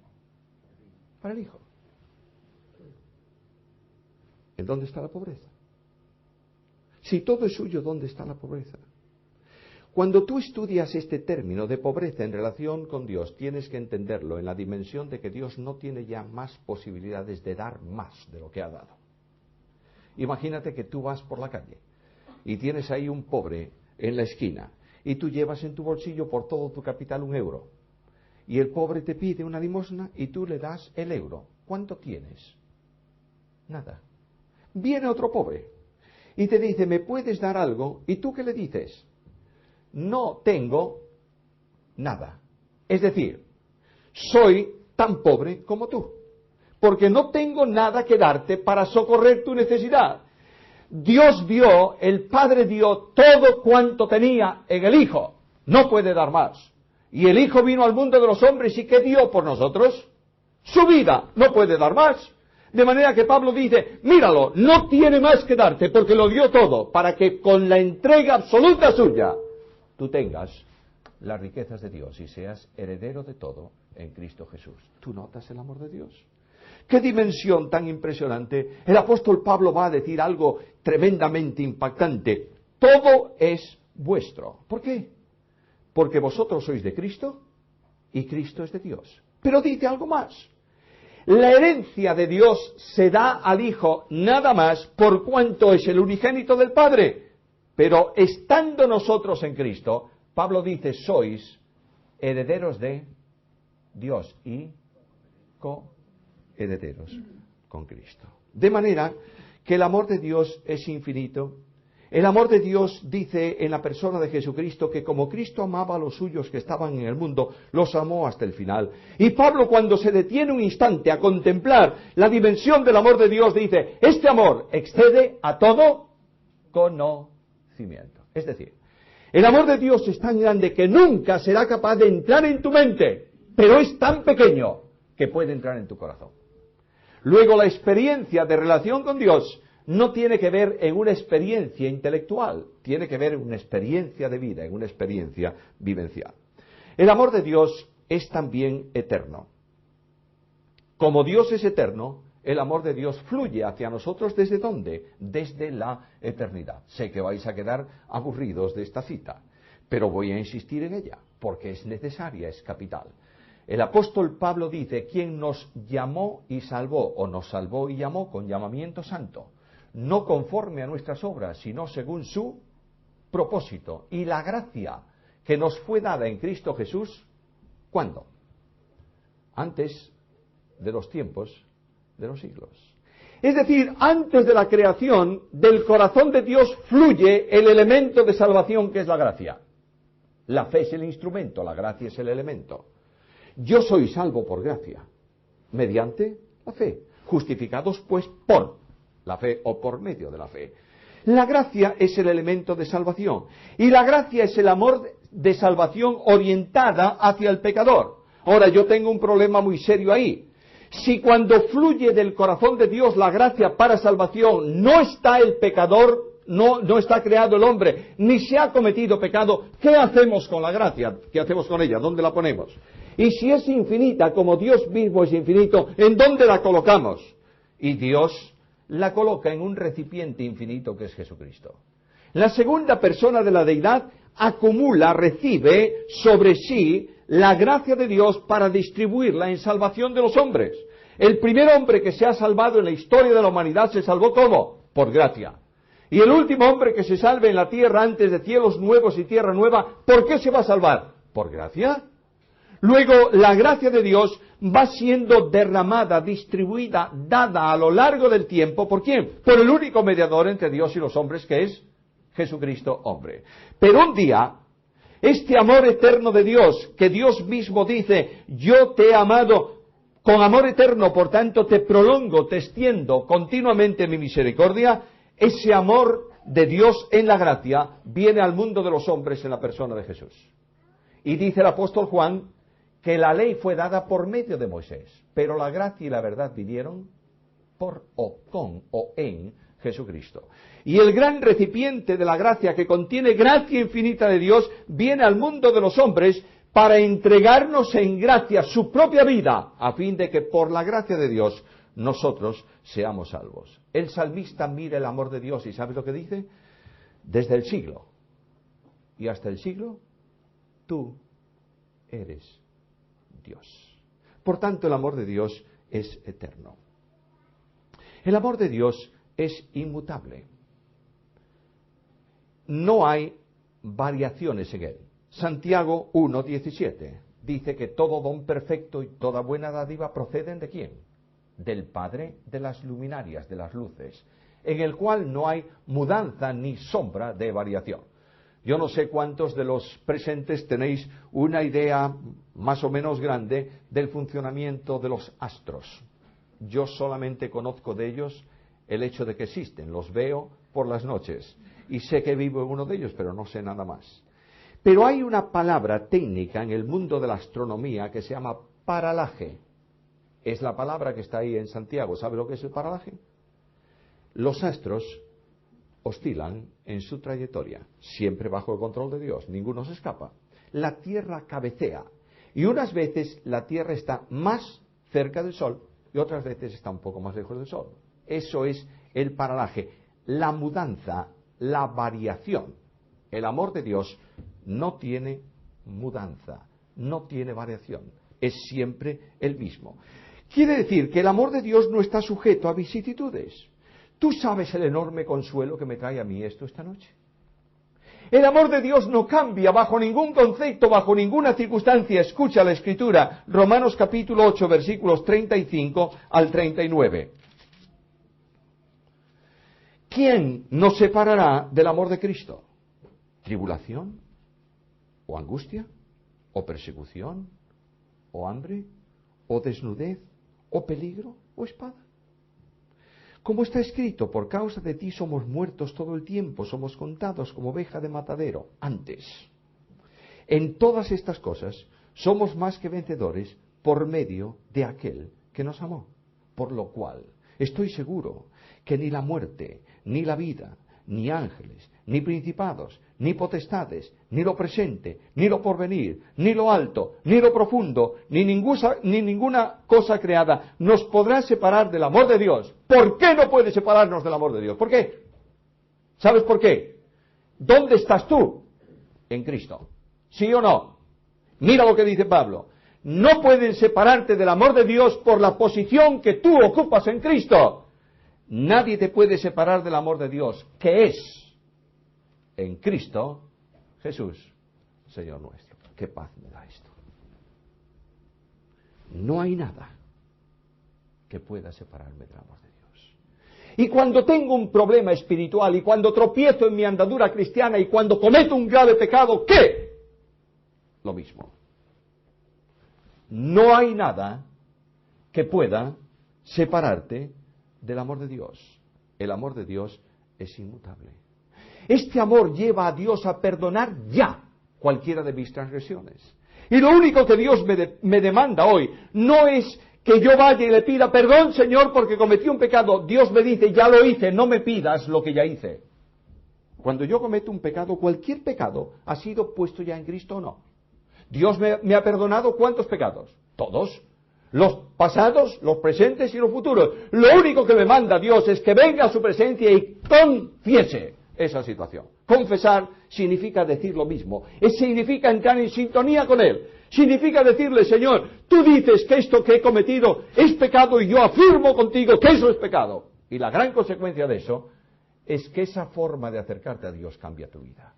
Para el Hijo. ¿En dónde está la pobreza? Si todo es suyo, ¿dónde está la pobreza? Cuando tú estudias este término de pobreza en relación con Dios, tienes que entenderlo en la dimensión de que Dios no tiene ya más posibilidades de dar más de lo que ha dado. Imagínate que tú vas por la calle y tienes ahí un pobre en la esquina y tú llevas en tu bolsillo por todo tu capital €1 y el pobre te pide una limosna y tú le das el euro. ¿Cuánto tienes? Nada. Viene otro pobre y te dice, ¿me puedes dar algo? ¿Y tú qué le dices? No tengo nada. Es decir, soy tan pobre como tú, porque no tengo nada que darte para socorrer tu necesidad. Dios dio, el Padre dio todo cuanto tenía en el Hijo, no puede dar más. Y el Hijo vino al mundo de los hombres y ¿qué dio por nosotros? Su vida, no puede dar más. De manera que Pablo dice, míralo, no tiene más que darte porque lo dio todo, para que con la entrega absoluta suya tú tengas las riquezas de Dios y seas heredero de todo en Cristo Jesús. ¿Tú notas el amor de Dios? ¡Qué dimensión tan impresionante! El apóstol Pablo va a decir algo tremendamente impactante. Todo es vuestro. ¿Por qué? Porque vosotros sois de Cristo y Cristo es de Dios. Pero dice algo más. La herencia de Dios se da al Hijo nada más por cuanto es el unigénito del Padre. Pero estando nosotros en Cristo, Pablo dice, sois herederos de Dios y coherederos con Cristo. De manera que el amor de Dios es infinito. El amor de Dios dice en la persona de Jesucristo que como Cristo amaba a los suyos que estaban en el mundo, los amó hasta el final. Y Pablo, cuando se detiene un instante a contemplar la dimensión del amor de Dios, dice, este amor excede a todo conocimiento. Es decir, el amor de Dios es tan grande que nunca será capaz de entrar en tu mente, pero es tan pequeño que puede entrar en tu corazón. Luego, la experiencia de relación con Dios no tiene que ver en una experiencia intelectual, tiene que ver en una experiencia de vida, en una experiencia vivencial. El amor de Dios es también eterno. Como Dios es eterno, el amor de Dios fluye hacia nosotros ¿desde dónde? Desde la eternidad. Sé que vais a quedar aburridos de esta cita, pero voy a insistir en ella, porque es necesaria, es capital. El apóstol Pablo dice, quien nos llamó y salvó, o nos salvó y llamó con llamamiento santo, no conforme a nuestras obras, sino según su propósito. Y la gracia que nos fue dada en Cristo Jesús, ¿cuándo? Antes de los tiempos de los siglos. Es decir, antes de la creación, del corazón de Dios fluye el elemento de salvación que es la gracia. La fe es el instrumento, la gracia es el elemento. Yo soy salvo por gracia, mediante la fe, justificados pues por la fe o por medio de la fe. La gracia es el elemento de salvación y la gracia es el amor de salvación orientada hacia el pecador. Ahora, yo tengo un problema muy serio ahí. Si cuando fluye del corazón de Dios la gracia para salvación no está el pecador, no está creado el hombre, ni se ha cometido pecado, ¿qué hacemos con la gracia? ¿Qué hacemos con ella? ¿Dónde la ponemos? Y si es infinita, como Dios mismo es infinito, ¿en dónde la colocamos? Y Dios la coloca en un recipiente infinito que es Jesucristo. La segunda persona de la deidad acumula, recibe sobre sí la gracia de Dios para distribuirla en salvación de los hombres. El primer hombre que se ha salvado en la historia de la humanidad se salvó ¿cómo? Por gracia. Y el último hombre que se salve en la tierra antes de cielos nuevos y tierra nueva, ¿por qué se va a salvar? ¿Por gracia? Luego, la gracia de Dios va siendo derramada, distribuida, dada a lo largo del tiempo. ¿Por quién? Por el único mediador entre Dios y los hombres, que es Jesucristo hombre. Pero un día, este amor eterno de Dios, que Dios mismo dice, yo te he amado con amor eterno, por tanto te prolongo, te extiendo continuamente mi misericordia, ese amor de Dios en la gracia viene al mundo de los hombres en la persona de Jesús. Y dice el apóstol Juan que la ley fue dada por medio de Moisés, pero la gracia y la verdad vinieron por o con o en Jesucristo. Y el gran recipiente de la gracia que contiene gracia infinita de Dios viene al mundo de los hombres para entregarnos en gracia su propia vida, a fin de que por la gracia de Dios nosotros seamos salvos. El salmista mira el amor de Dios y ¿sabe lo que dice? Desde el siglo y hasta el siglo, tú eres Dios. Por tanto, el amor de Dios es eterno. El amor de Dios es inmutable. No hay variaciones en él. Santiago 1:17 dice que todo don perfecto y toda buena dádiva proceden ¿de quién? Del Padre de las luminarias, de las luces, en el cual no hay mudanza ni sombra de variación. Yo no sé cuántos de los presentes tenéis una idea más o menos grande del funcionamiento de los astros. Yo solamente conozco de ellos el hecho de que existen, los veo por las noches y sé que vivo en uno de ellos, pero no sé nada más. Pero hay una palabra técnica en el mundo de la astronomía que se llama paralaje. Es la palabra que está ahí en Santiago. ¿Sabe lo que es el paralaje? Los astros oscilan en su trayectoria, siempre bajo el control de Dios, ninguno se escapa. La Tierra cabecea y unas veces la Tierra está más cerca del Sol y otras veces está un poco más lejos del Sol. Eso es el paralaje, la mudanza, la variación. El amor de Dios no tiene mudanza, no tiene variación, es siempre el mismo. Quiere decir que el amor de Dios no está sujeto a vicisitudes. ¿Tú sabes el enorme consuelo que me trae a mí esto esta noche? El amor de Dios no cambia bajo ningún concepto, bajo ninguna circunstancia. Escucha la Escritura, Romanos capítulo 8, versículos 35 al 39. ¿Quién nos separará del amor de Cristo? ¿Tribulación? ¿O angustia? ¿O persecución? ¿O hambre? ¿O desnudez? ¿O peligro? ¿O espada? Como está escrito, por causa de ti somos muertos todo el tiempo, somos contados como oveja de matadero. Antes, en todas estas cosas, somos más que vencedores por medio de aquel que nos amó. Por lo cual, estoy seguro que ni la muerte, ni la vida, ni ángeles, ni principados, ni potestades, ni lo presente, ni lo porvenir, ni lo alto, ni lo profundo, ni ninguna cosa creada nos podrá separar del amor de Dios. ¿Por qué no puede separarnos del amor de Dios? ¿Por qué? ¿Sabes por qué? ¿Dónde estás tú? En Cristo. ¿Sí o no? Mira lo que dice Pablo. No pueden separarte del amor de Dios por la posición que tú ocupas en Cristo. Nadie te puede separar del amor de Dios, que es en Cristo Jesús, Señor nuestro. Qué paz me da esto. No hay nada que pueda separarme del amor de Dios. Y cuando tengo un problema espiritual, y cuando tropiezo en mi andadura cristiana, y cuando cometo un grave pecado, ¿qué? Lo mismo. No hay nada que pueda separarte del amor de Dios. El amor de Dios es inmutable. Este amor lleva a Dios a perdonar ya cualquiera de mis transgresiones. Y lo único que Dios me demanda hoy no es que yo vaya y le pida perdón, Señor, porque cometí un pecado. Dios me dice, ya lo hice, no me pidas lo que ya hice. Cuando yo cometo un pecado, cualquier pecado ha sido puesto ya en Cristo o no. Dios me ha perdonado ¿cuántos pecados? Todos. Los pasados, los presentes y los futuros. Lo único que me manda Dios es que venga a su presencia y confiese esa situación. Confesar significa decir lo mismo. Significa entrar en sintonía con Él. Significa decirle, Señor, tú dices que esto que he cometido es pecado y yo afirmo contigo que eso es pecado. Y la gran consecuencia de eso es que esa forma de acercarte a Dios cambia tu vida.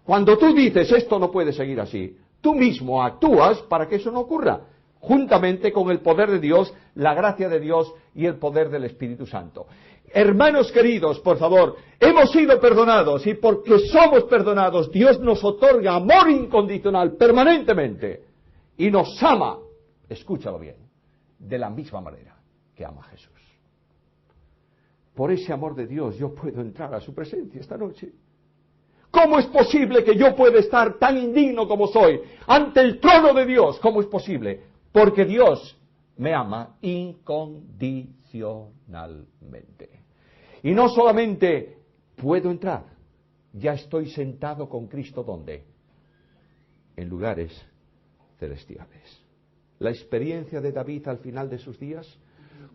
Cuando tú dices esto no puede seguir así, tú mismo actúas para que eso no ocurra, juntamente con el poder de Dios, la gracia de Dios y el poder del Espíritu Santo. Hermanos queridos, por favor, hemos sido perdonados y porque somos perdonados, Dios nos otorga amor incondicional permanentemente y nos ama, escúchalo bien, de la misma manera que ama a Jesús. Por ese amor de Dios yo puedo entrar a su presencia esta noche. ¿Cómo es posible que yo pueda estar tan indigno como soy ante el trono de Dios? ¿Cómo es posible? Porque Dios me ama incondicionalmente. Y no solamente puedo entrar, ya estoy sentado con Cristo, ¿dónde? En lugares celestiales. La experiencia de David al final de sus días,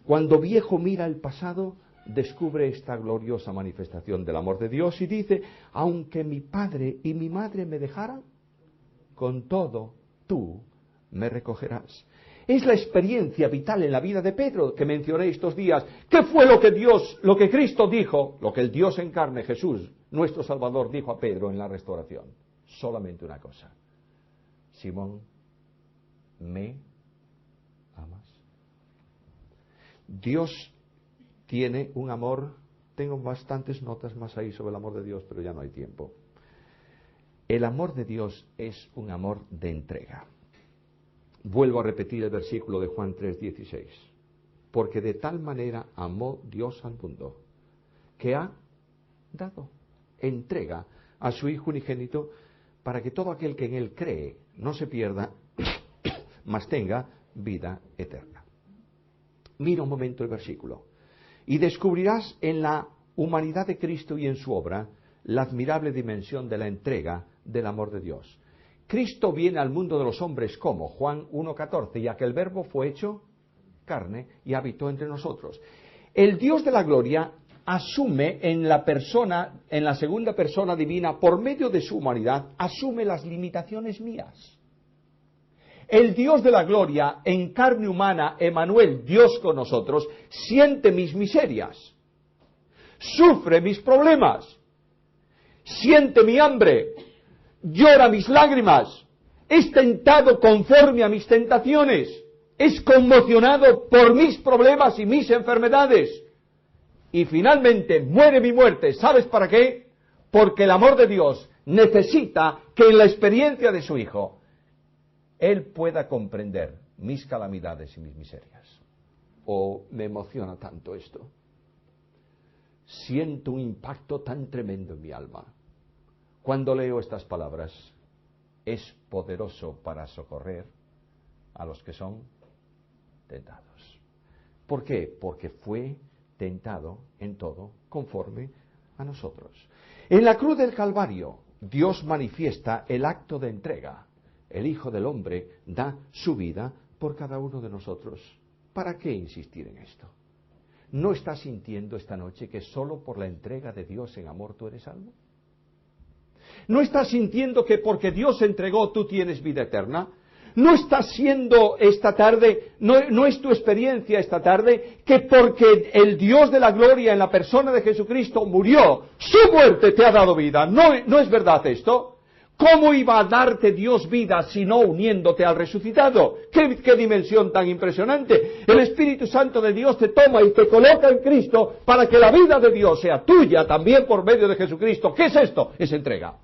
Cuando viejo mira el pasado, descubre esta gloriosa manifestación del amor de Dios y dice, aunque mi padre y mi madre me dejaran, con todo tú me recogerás. Es la experiencia vital en la vida de Pedro que mencioné estos días. ¿Qué fue lo que Cristo dijo, lo que el Dios en carne, Jesús, nuestro Salvador, dijo a Pedro en la restauración? Solamente una cosa. Simón, ¿me amas? Dios tiene un amor, tengo bastantes notas más ahí sobre el amor de Dios, pero ya no hay tiempo. El amor de Dios es un amor de entrega. Vuelvo a repetir el versículo de Juan 3:16. Porque de tal manera amó Dios al mundo, que ha dado, entrega a su Hijo unigénito, para que todo aquel que en Él cree no se pierda, mas tenga vida eterna. Mira un momento el versículo. Y descubrirás en la humanidad de Cristo y en su obra la admirable dimensión de la entrega del amor de Dios. Cristo viene al mundo de los hombres como Juan 1:14, y aquel verbo fue hecho carne y habitó entre nosotros. El Dios de la gloria asume en la persona, en la segunda persona divina, por medio de su humanidad, asume las limitaciones mías. El Dios de la gloria, en carne humana, Emmanuel, Dios con nosotros, siente mis miserias, sufre mis problemas, siente mi hambre, llora mis lágrimas, es tentado conforme a mis tentaciones, es conmocionado por mis problemas y mis enfermedades, y finalmente muere mi muerte. ¿Sabes para qué? Porque el amor de Dios necesita que en la experiencia de su Hijo Él pueda comprender mis calamidades y mis miserias. Oh, me emociona tanto esto. Siento un impacto tan tremendo en mi alma. Cuando leo estas palabras, es poderoso para socorrer a los que son tentados. ¿Por qué? Porque fue tentado en todo conforme a nosotros. En la cruz del Calvario, Dios manifiesta el acto de entrega. El Hijo del Hombre da su vida por cada uno de nosotros. ¿Para qué insistir en esto? ¿No estás sintiendo esta noche que solo por la entrega de Dios en amor tú eres salvo? ¿No estás sintiendo que porque Dios entregó tú tienes vida eterna? ¿No estás siendo esta tarde, no es tu experiencia esta tarde, que porque el Dios de la gloria en la persona de Jesucristo murió, su muerte te ha dado vida? ¿No es verdad esto? ¿Cómo iba a darte Dios vida si no uniéndote al resucitado? ¿Qué dimensión tan impresionante? El Espíritu Santo de Dios te toma y te coloca en Cristo para que la vida de Dios sea tuya también por medio de Jesucristo. ¿Qué es esto? Es entrega.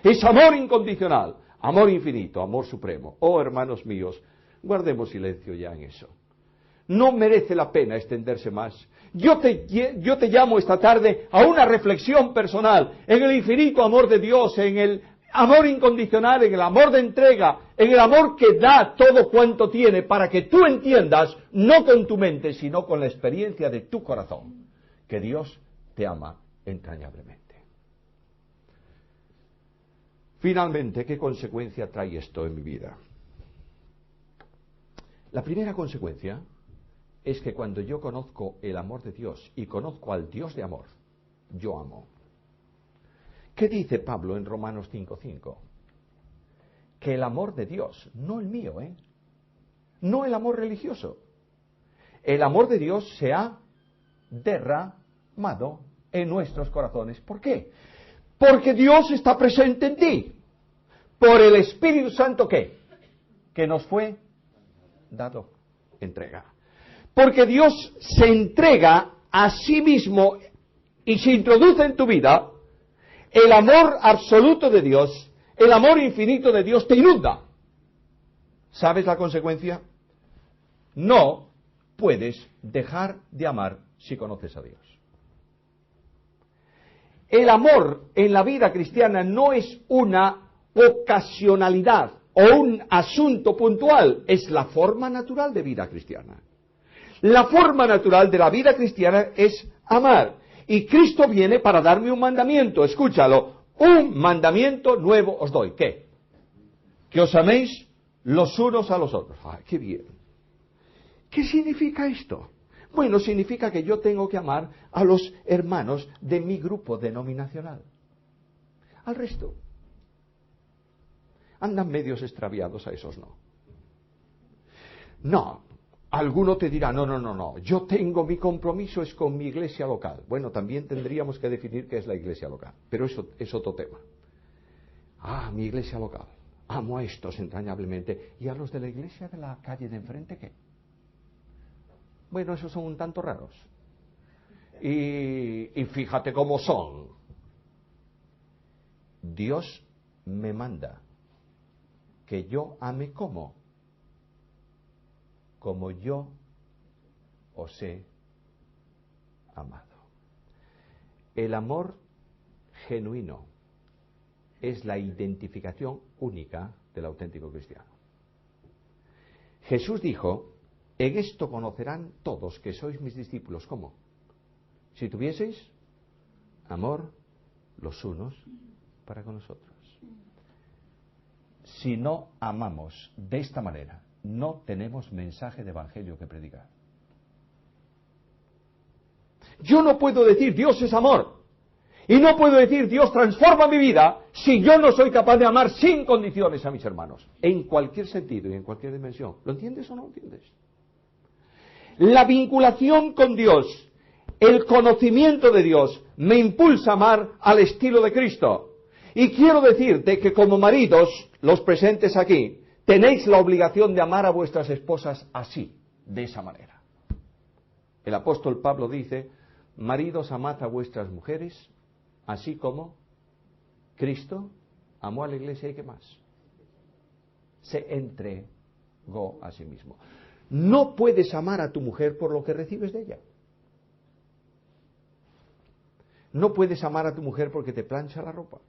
Es amor incondicional, amor infinito, amor supremo. Oh, hermanos míos, guardemos silencio ya en eso. No merece la pena extenderse más. Yo te llamo esta tarde a una reflexión personal en el infinito amor de Dios, en el amor incondicional, en el amor de entrega, en el amor que da todo cuanto tiene para que tú entiendas, no con tu mente, sino con la experiencia de tu corazón, que Dios te ama entrañablemente. Finalmente, ¿qué consecuencia trae esto en mi vida? La primera consecuencia es que cuando yo conozco el amor de Dios y conozco al Dios de amor, yo amo. ¿Qué dice Pablo en Romanos 5:5? Que el amor de Dios, no el mío, no el amor religioso, el amor de Dios se ha derramado en nuestros corazones. ¿Por qué? Porque Dios está presente en ti, por el Espíritu Santo que nos fue dado, entrega. Porque Dios se entrega a sí mismo y se introduce en tu vida, el amor absoluto de Dios, el amor infinito de Dios te inunda. ¿Sabes la consecuencia? No puedes dejar de amar si conoces a Dios. El amor en la vida cristiana no es una ocasionalidad o un asunto puntual, es la forma natural de vida cristiana. La forma natural de la vida cristiana es amar. Y Cristo viene para darme un mandamiento, escúchalo, un mandamiento nuevo os doy. ¿Qué? Que os améis los unos a los otros. ¡Ay, qué bien! ¿Qué significa esto? Bueno, significa que yo tengo que amar a los hermanos de mi grupo denominacional. Al resto. Andan medios extraviados, a esos no. No, alguno te dirá, no, yo tengo mi compromiso es con mi iglesia local. Bueno, también tendríamos que definir qué es la iglesia local, pero eso es otro tema. Mi iglesia local, amo a estos entrañablemente. ¿Y a los de la iglesia de la calle de enfrente qué? Bueno, esos son un tanto raros. Y fíjate cómo son. Dios me manda que yo ame como yo os he amado. El amor genuino es la identificación única del auténtico cristiano. Jesús dijo, en esto conocerán todos que sois mis discípulos. ¿Cómo? Si tuvieseis amor los unos para con los otros. Si no amamos de esta manera, no tenemos mensaje de evangelio que predicar. Yo no puedo decir Dios es amor. Y no puedo decir Dios transforma mi vida si yo no soy capaz de amar sin condiciones a mis hermanos. En cualquier sentido y en cualquier dimensión. ¿Lo entiendes o no lo entiendes? La vinculación con Dios, el conocimiento de Dios, me impulsa a amar al estilo de Cristo. Y quiero decirte que como maridos, los presentes aquí, tenéis la obligación de amar a vuestras esposas así, de esa manera. El apóstol Pablo dice, maridos, amad a vuestras mujeres, así como Cristo amó a la iglesia y ¿qué más? Se entregó a sí mismo. No puedes amar a tu mujer por lo que recibes de ella. No puedes amar a tu mujer porque te plancha la ropa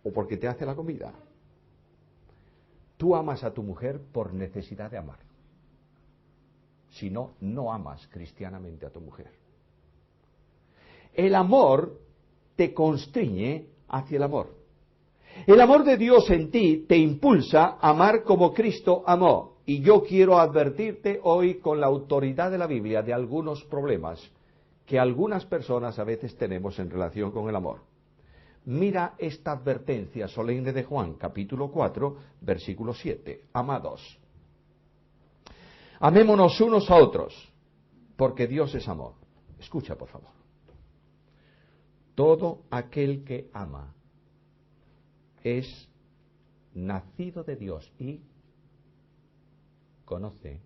o porque te hace la comida. Tú amas a tu mujer por necesidad de amar. Si no, no amas cristianamente a tu mujer. El amor te constriñe hacia el amor. El amor de Dios en ti te impulsa a amar como Cristo amó. Y yo quiero advertirte hoy con la autoridad de la Biblia de algunos problemas que algunas personas a veces tenemos en relación con el amor. Mira esta advertencia solemne de Juan, capítulo 4, versículo 7. Amados, amémonos unos a otros, porque Dios es amor. Escucha, por favor. Todo aquel que ama es nacido de Dios y conoce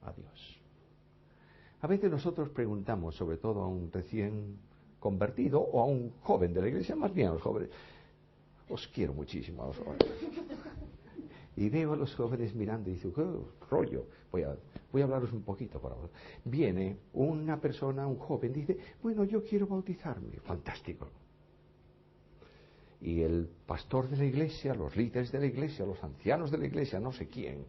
a Dios. A veces nosotros preguntamos, sobre todo a un recién convertido o a un joven de la iglesia, más bien a los jóvenes, os quiero muchísimo a los jóvenes. Y veo a los jóvenes mirando y digo, ¿qué rollo? Voy a hablaros un poquito por ahora. Viene una persona, un joven, dice, bueno, yo quiero bautizarme. Fantástico. Y el pastor de la iglesia, los líderes de la iglesia, los ancianos de la iglesia, no sé quién,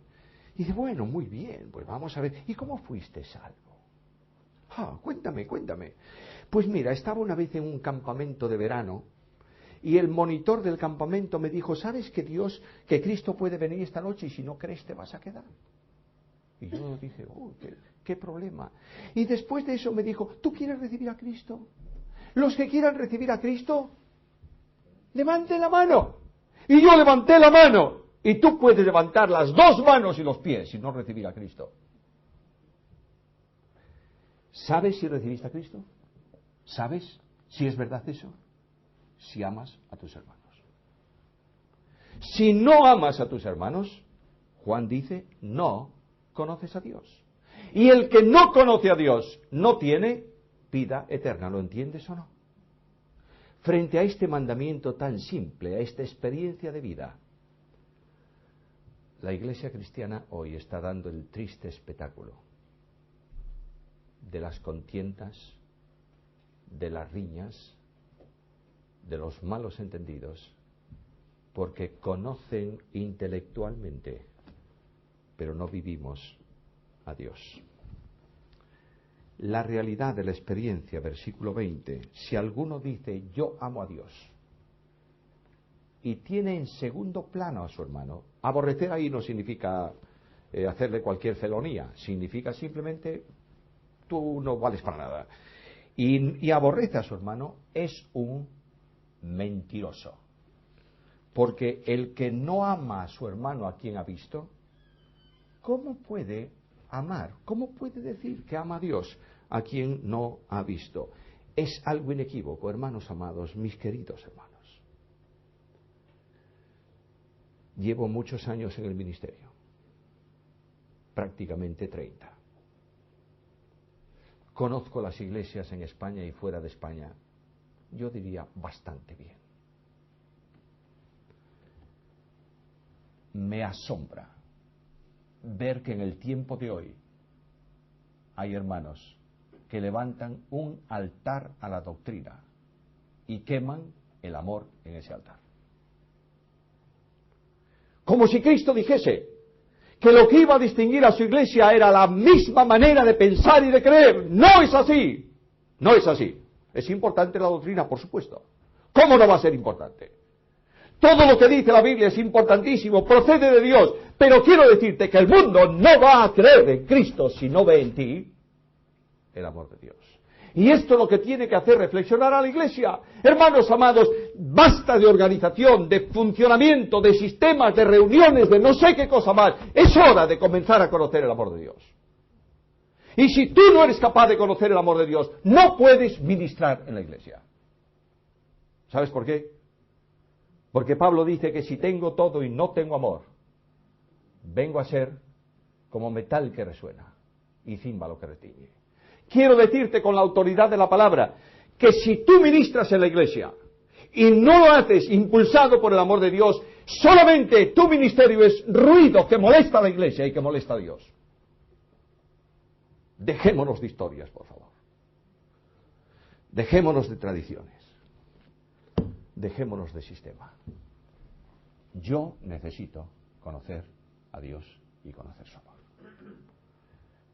dice, bueno, muy bien, pues vamos a ver, ¿y cómo fuiste salvo? Cuéntame. Pues mira, estaba una vez en un campamento de verano y el monitor del campamento me dijo, ¿sabes que Cristo puede venir esta noche y si no crees te vas a quedar? Y yo dije, qué problema. Y después de eso me dijo, ¿tú quieres recibir a Cristo? Los que quieran recibir a Cristo, levanten la mano. Y yo levanté la mano. Y tú puedes levantar las dos manos y los pies y no recibir a Cristo. ¿Sabes si recibiste a Cristo? ¿Sabes si es verdad eso? Si amas a tus hermanos. Si no amas a tus hermanos, Juan dice, no conoces a Dios. Y el que no conoce a Dios no tiene vida eterna. ¿Lo entiendes o no? Frente a este mandamiento tan simple, a esta experiencia de vida, la Iglesia cristiana hoy está dando el triste espectáculo de las contiendas, de las riñas, de los malos entendidos, porque conocen intelectualmente, pero no vivimos a Dios. La realidad de la experiencia, versículo 20, si alguno dice yo amo a Dios y tiene en segundo plano a su hermano, aborrecer ahí no significa hacerle cualquier felonía. Significa simplemente tú no vales para nada. Y aborrece a su hermano es un mentiroso. Porque el que no ama a su hermano a quien ha visto, ¿cómo puede amar? ¿Cómo puede decir que ama a Dios a quien no ha visto? Es algo inequívoco, hermanos amados, mis queridos hermanos. Llevo muchos años en el ministerio, prácticamente 30. Conozco las iglesias en España y fuera de España, yo diría bastante bien. Me asombra ver que en el tiempo de hoy hay hermanos que levantan un altar a la doctrina y queman el amor en ese altar. Como si Cristo dijese que lo que iba a distinguir a su iglesia era la misma manera de pensar y de creer. No es así. No es así. Es importante la doctrina, por supuesto. ¿Cómo no va a ser importante? Todo lo que dice la Biblia es importantísimo, procede de Dios. Pero quiero decirte que el mundo no va a creer en Cristo si no ve en ti el amor de Dios. Y esto es lo que tiene que hacer reflexionar a la iglesia. Hermanos amados, basta de organización, de funcionamiento, de sistemas, de reuniones, de no sé qué cosa más. Es hora de comenzar a conocer el amor de Dios. Y si tú no eres capaz de conocer el amor de Dios, no puedes ministrar en la iglesia. ¿Sabes por qué? Porque Pablo dice que si tengo todo y no tengo amor, vengo a ser como metal que resuena y címbalo que retiñe. Quiero decirte con la autoridad de la palabra que si tú ministras en la iglesia y no lo haces impulsado por el amor de Dios, solamente tu ministerio es ruido que molesta a la iglesia y que molesta a Dios. Dejémonos de historias, por favor. Dejémonos de tradiciones. Dejémonos de sistema. Yo necesito conocer a Dios y conocer su amor.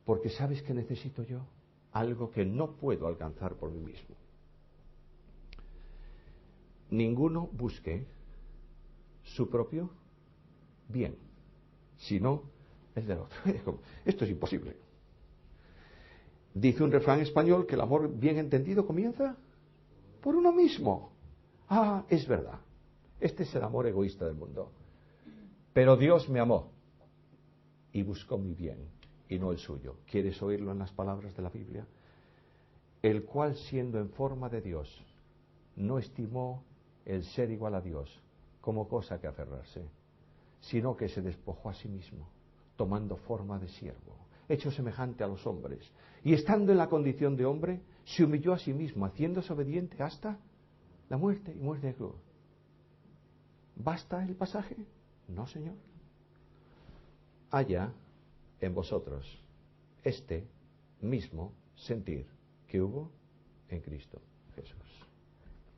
Porque ¿sabes qué necesito yo? Algo que no puedo alcanzar por mí mismo. Ninguno busque su propio bien, sino el del otro. Esto es imposible. Dice un refrán español que el amor bien entendido comienza por uno mismo. Ah, es verdad. Este es el amor egoísta del mundo. Pero Dios me amó y buscó mi bien y no el suyo. ¿Quieres oírlo en las palabras de la Biblia? El cual, siendo en forma de Dios, no estimó el ser igual a Dios como cosa que aferrarse, sino que se despojó a sí mismo, tomando forma de siervo, hecho semejante a los hombres, y estando en la condición de hombre, se humilló a sí mismo, haciéndose obediente hasta la muerte y muerte de cruz. ¿Basta el pasaje? No, Señor. Haya en vosotros este mismo sentir que hubo en Cristo Jesús.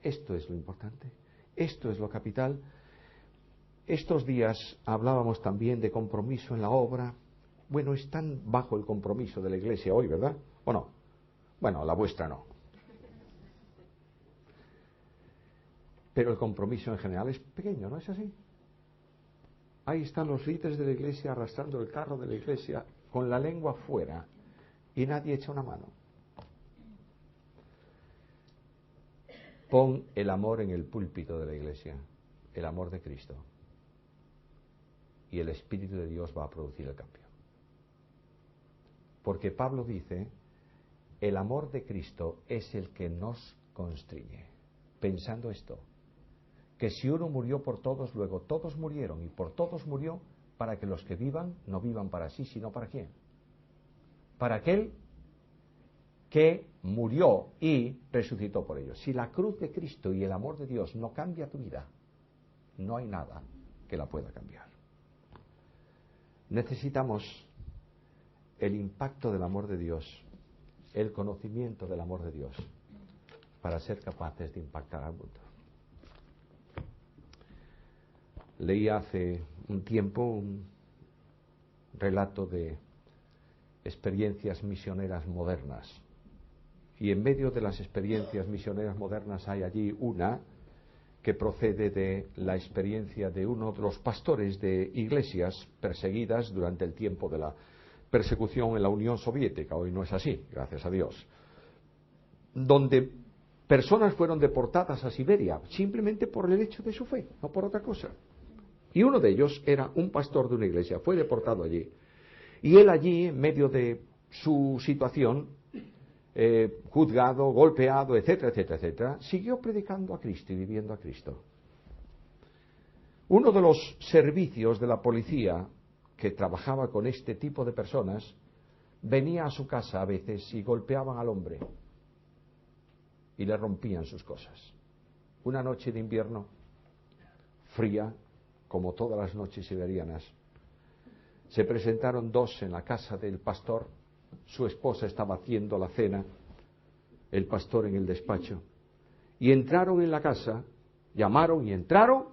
Esto es lo importante, esto es lo capital. Estos días hablábamos también de compromiso en la obra. Bueno, están bajo el compromiso de la iglesia hoy, ¿verdad? ¿O no? Bueno, la vuestra no. Pero el compromiso en general es pequeño, ¿no es así? Ahí están los líderes de la iglesia arrastrando el carro de la iglesia con la lengua fuera y nadie echa una mano. Pon el amor en el púlpito de la iglesia, el amor de Cristo, y el Espíritu de Dios va a producir el cambio. Porque Pablo dice, el amor de Cristo es el que nos constriñe. Pensando esto, que si uno murió por todos, luego todos murieron, y por todos murió para que los que vivan no vivan para sí, sino para quién. Para aquel que murió y resucitó por ellos. Si la cruz de Cristo y el amor de Dios no cambia tu vida, no hay nada que la pueda cambiar. Necesitamos el impacto del amor de Dios, el conocimiento del amor de Dios, para ser capaces de impactar al mundo. Leí hace un tiempo un relato de experiencias misioneras modernas. Y en medio de las experiencias misioneras modernas hay allí una que procede de la experiencia de uno de los pastores de iglesias perseguidas durante el tiempo de la persecución en la Unión Soviética. Hoy no es así, gracias a Dios. Donde personas fueron deportadas a Siberia simplemente por el hecho de su fe, no por otra cosa. Y uno de ellos era un pastor de una iglesia, fue deportado allí. Y él allí, en medio de su situación, juzgado, golpeado, etcétera, etcétera, etcétera, siguió predicando a Cristo y viviendo a Cristo. Uno de los servicios de la policía que trabajaba con este tipo de personas venía a su casa a veces y golpeaban al hombre y le rompían sus cosas. Una noche de invierno, fría, como todas las noches siberianas, se presentaron dos en la casa del pastor. Su esposa estaba haciendo la cena, el pastor en el despacho, y entraron en la casa, llamaron y entraron,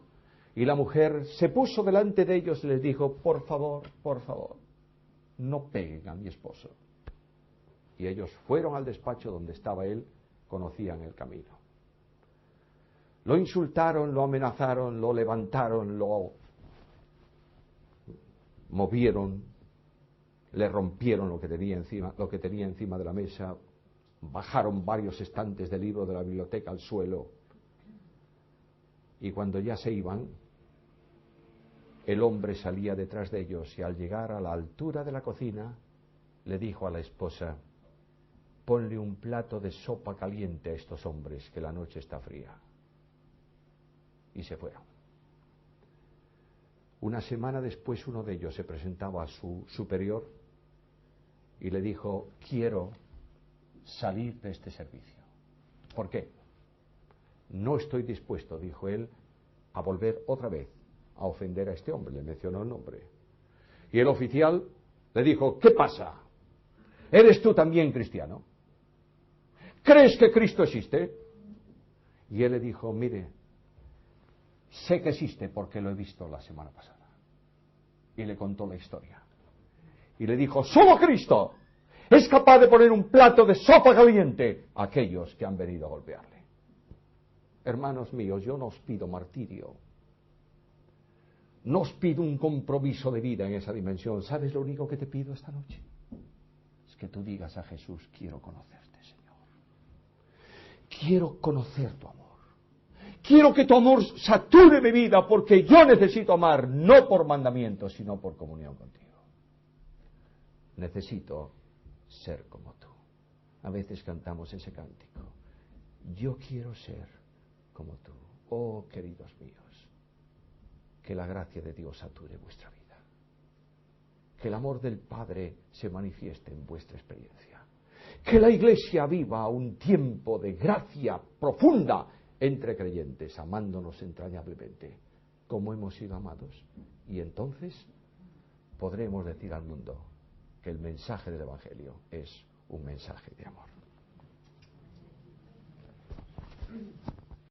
y la mujer se puso delante de ellos y les dijo: por favor, no peguen a mi esposo. Y ellos fueron al despacho donde estaba él, conocían el camino. Lo insultaron, lo amenazaron, lo levantaron, lo movieron, le rompieron lo que tenía encima de la mesa, bajaron varios estantes de libros de la biblioteca al suelo, y cuando ya se iban, el hombre salía detrás de ellos, y al llegar a la altura de la cocina le dijo a la esposa: ponle un plato de sopa caliente a estos hombres, que la noche está fría. Y se fueron. Una semana después, uno de ellos se presentaba a su superior y le dijo: quiero salir de este servicio. ¿Por qué? No estoy dispuesto, dijo él, a volver otra vez a ofender a este hombre. Le mencionó el nombre. Y el oficial le dijo: ¿qué pasa? ¿Eres tú también cristiano? ¿Crees que Cristo existe? Y él le dijo: mire, sé que existe porque lo he visto la semana pasada. Y le contó la historia. Y le dijo: solo Cristo es capaz de poner un plato de sopa caliente a aquellos que han venido a golpearle. Hermanos míos, yo no os pido martirio. No os pido un compromiso de vida en esa dimensión. ¿Sabes lo único que te pido esta noche? Es que tú digas a Jesús: quiero conocerte, Señor. Quiero conocer tu amor. Quiero que tu amor sature mi vida, porque yo necesito amar, no por mandamiento, sino por comunión contigo. Necesito ser como tú. A veces cantamos ese cántico: yo quiero ser como tú. Oh, queridos míos, que la gracia de Dios sature vuestra vida. Que el amor del Padre se manifieste en vuestra experiencia. Que la Iglesia viva un tiempo de gracia profunda entre creyentes, amándonos entrañablemente, como hemos sido amados. Y entonces podremos decir al mundo que el mensaje del Evangelio es un mensaje de amor.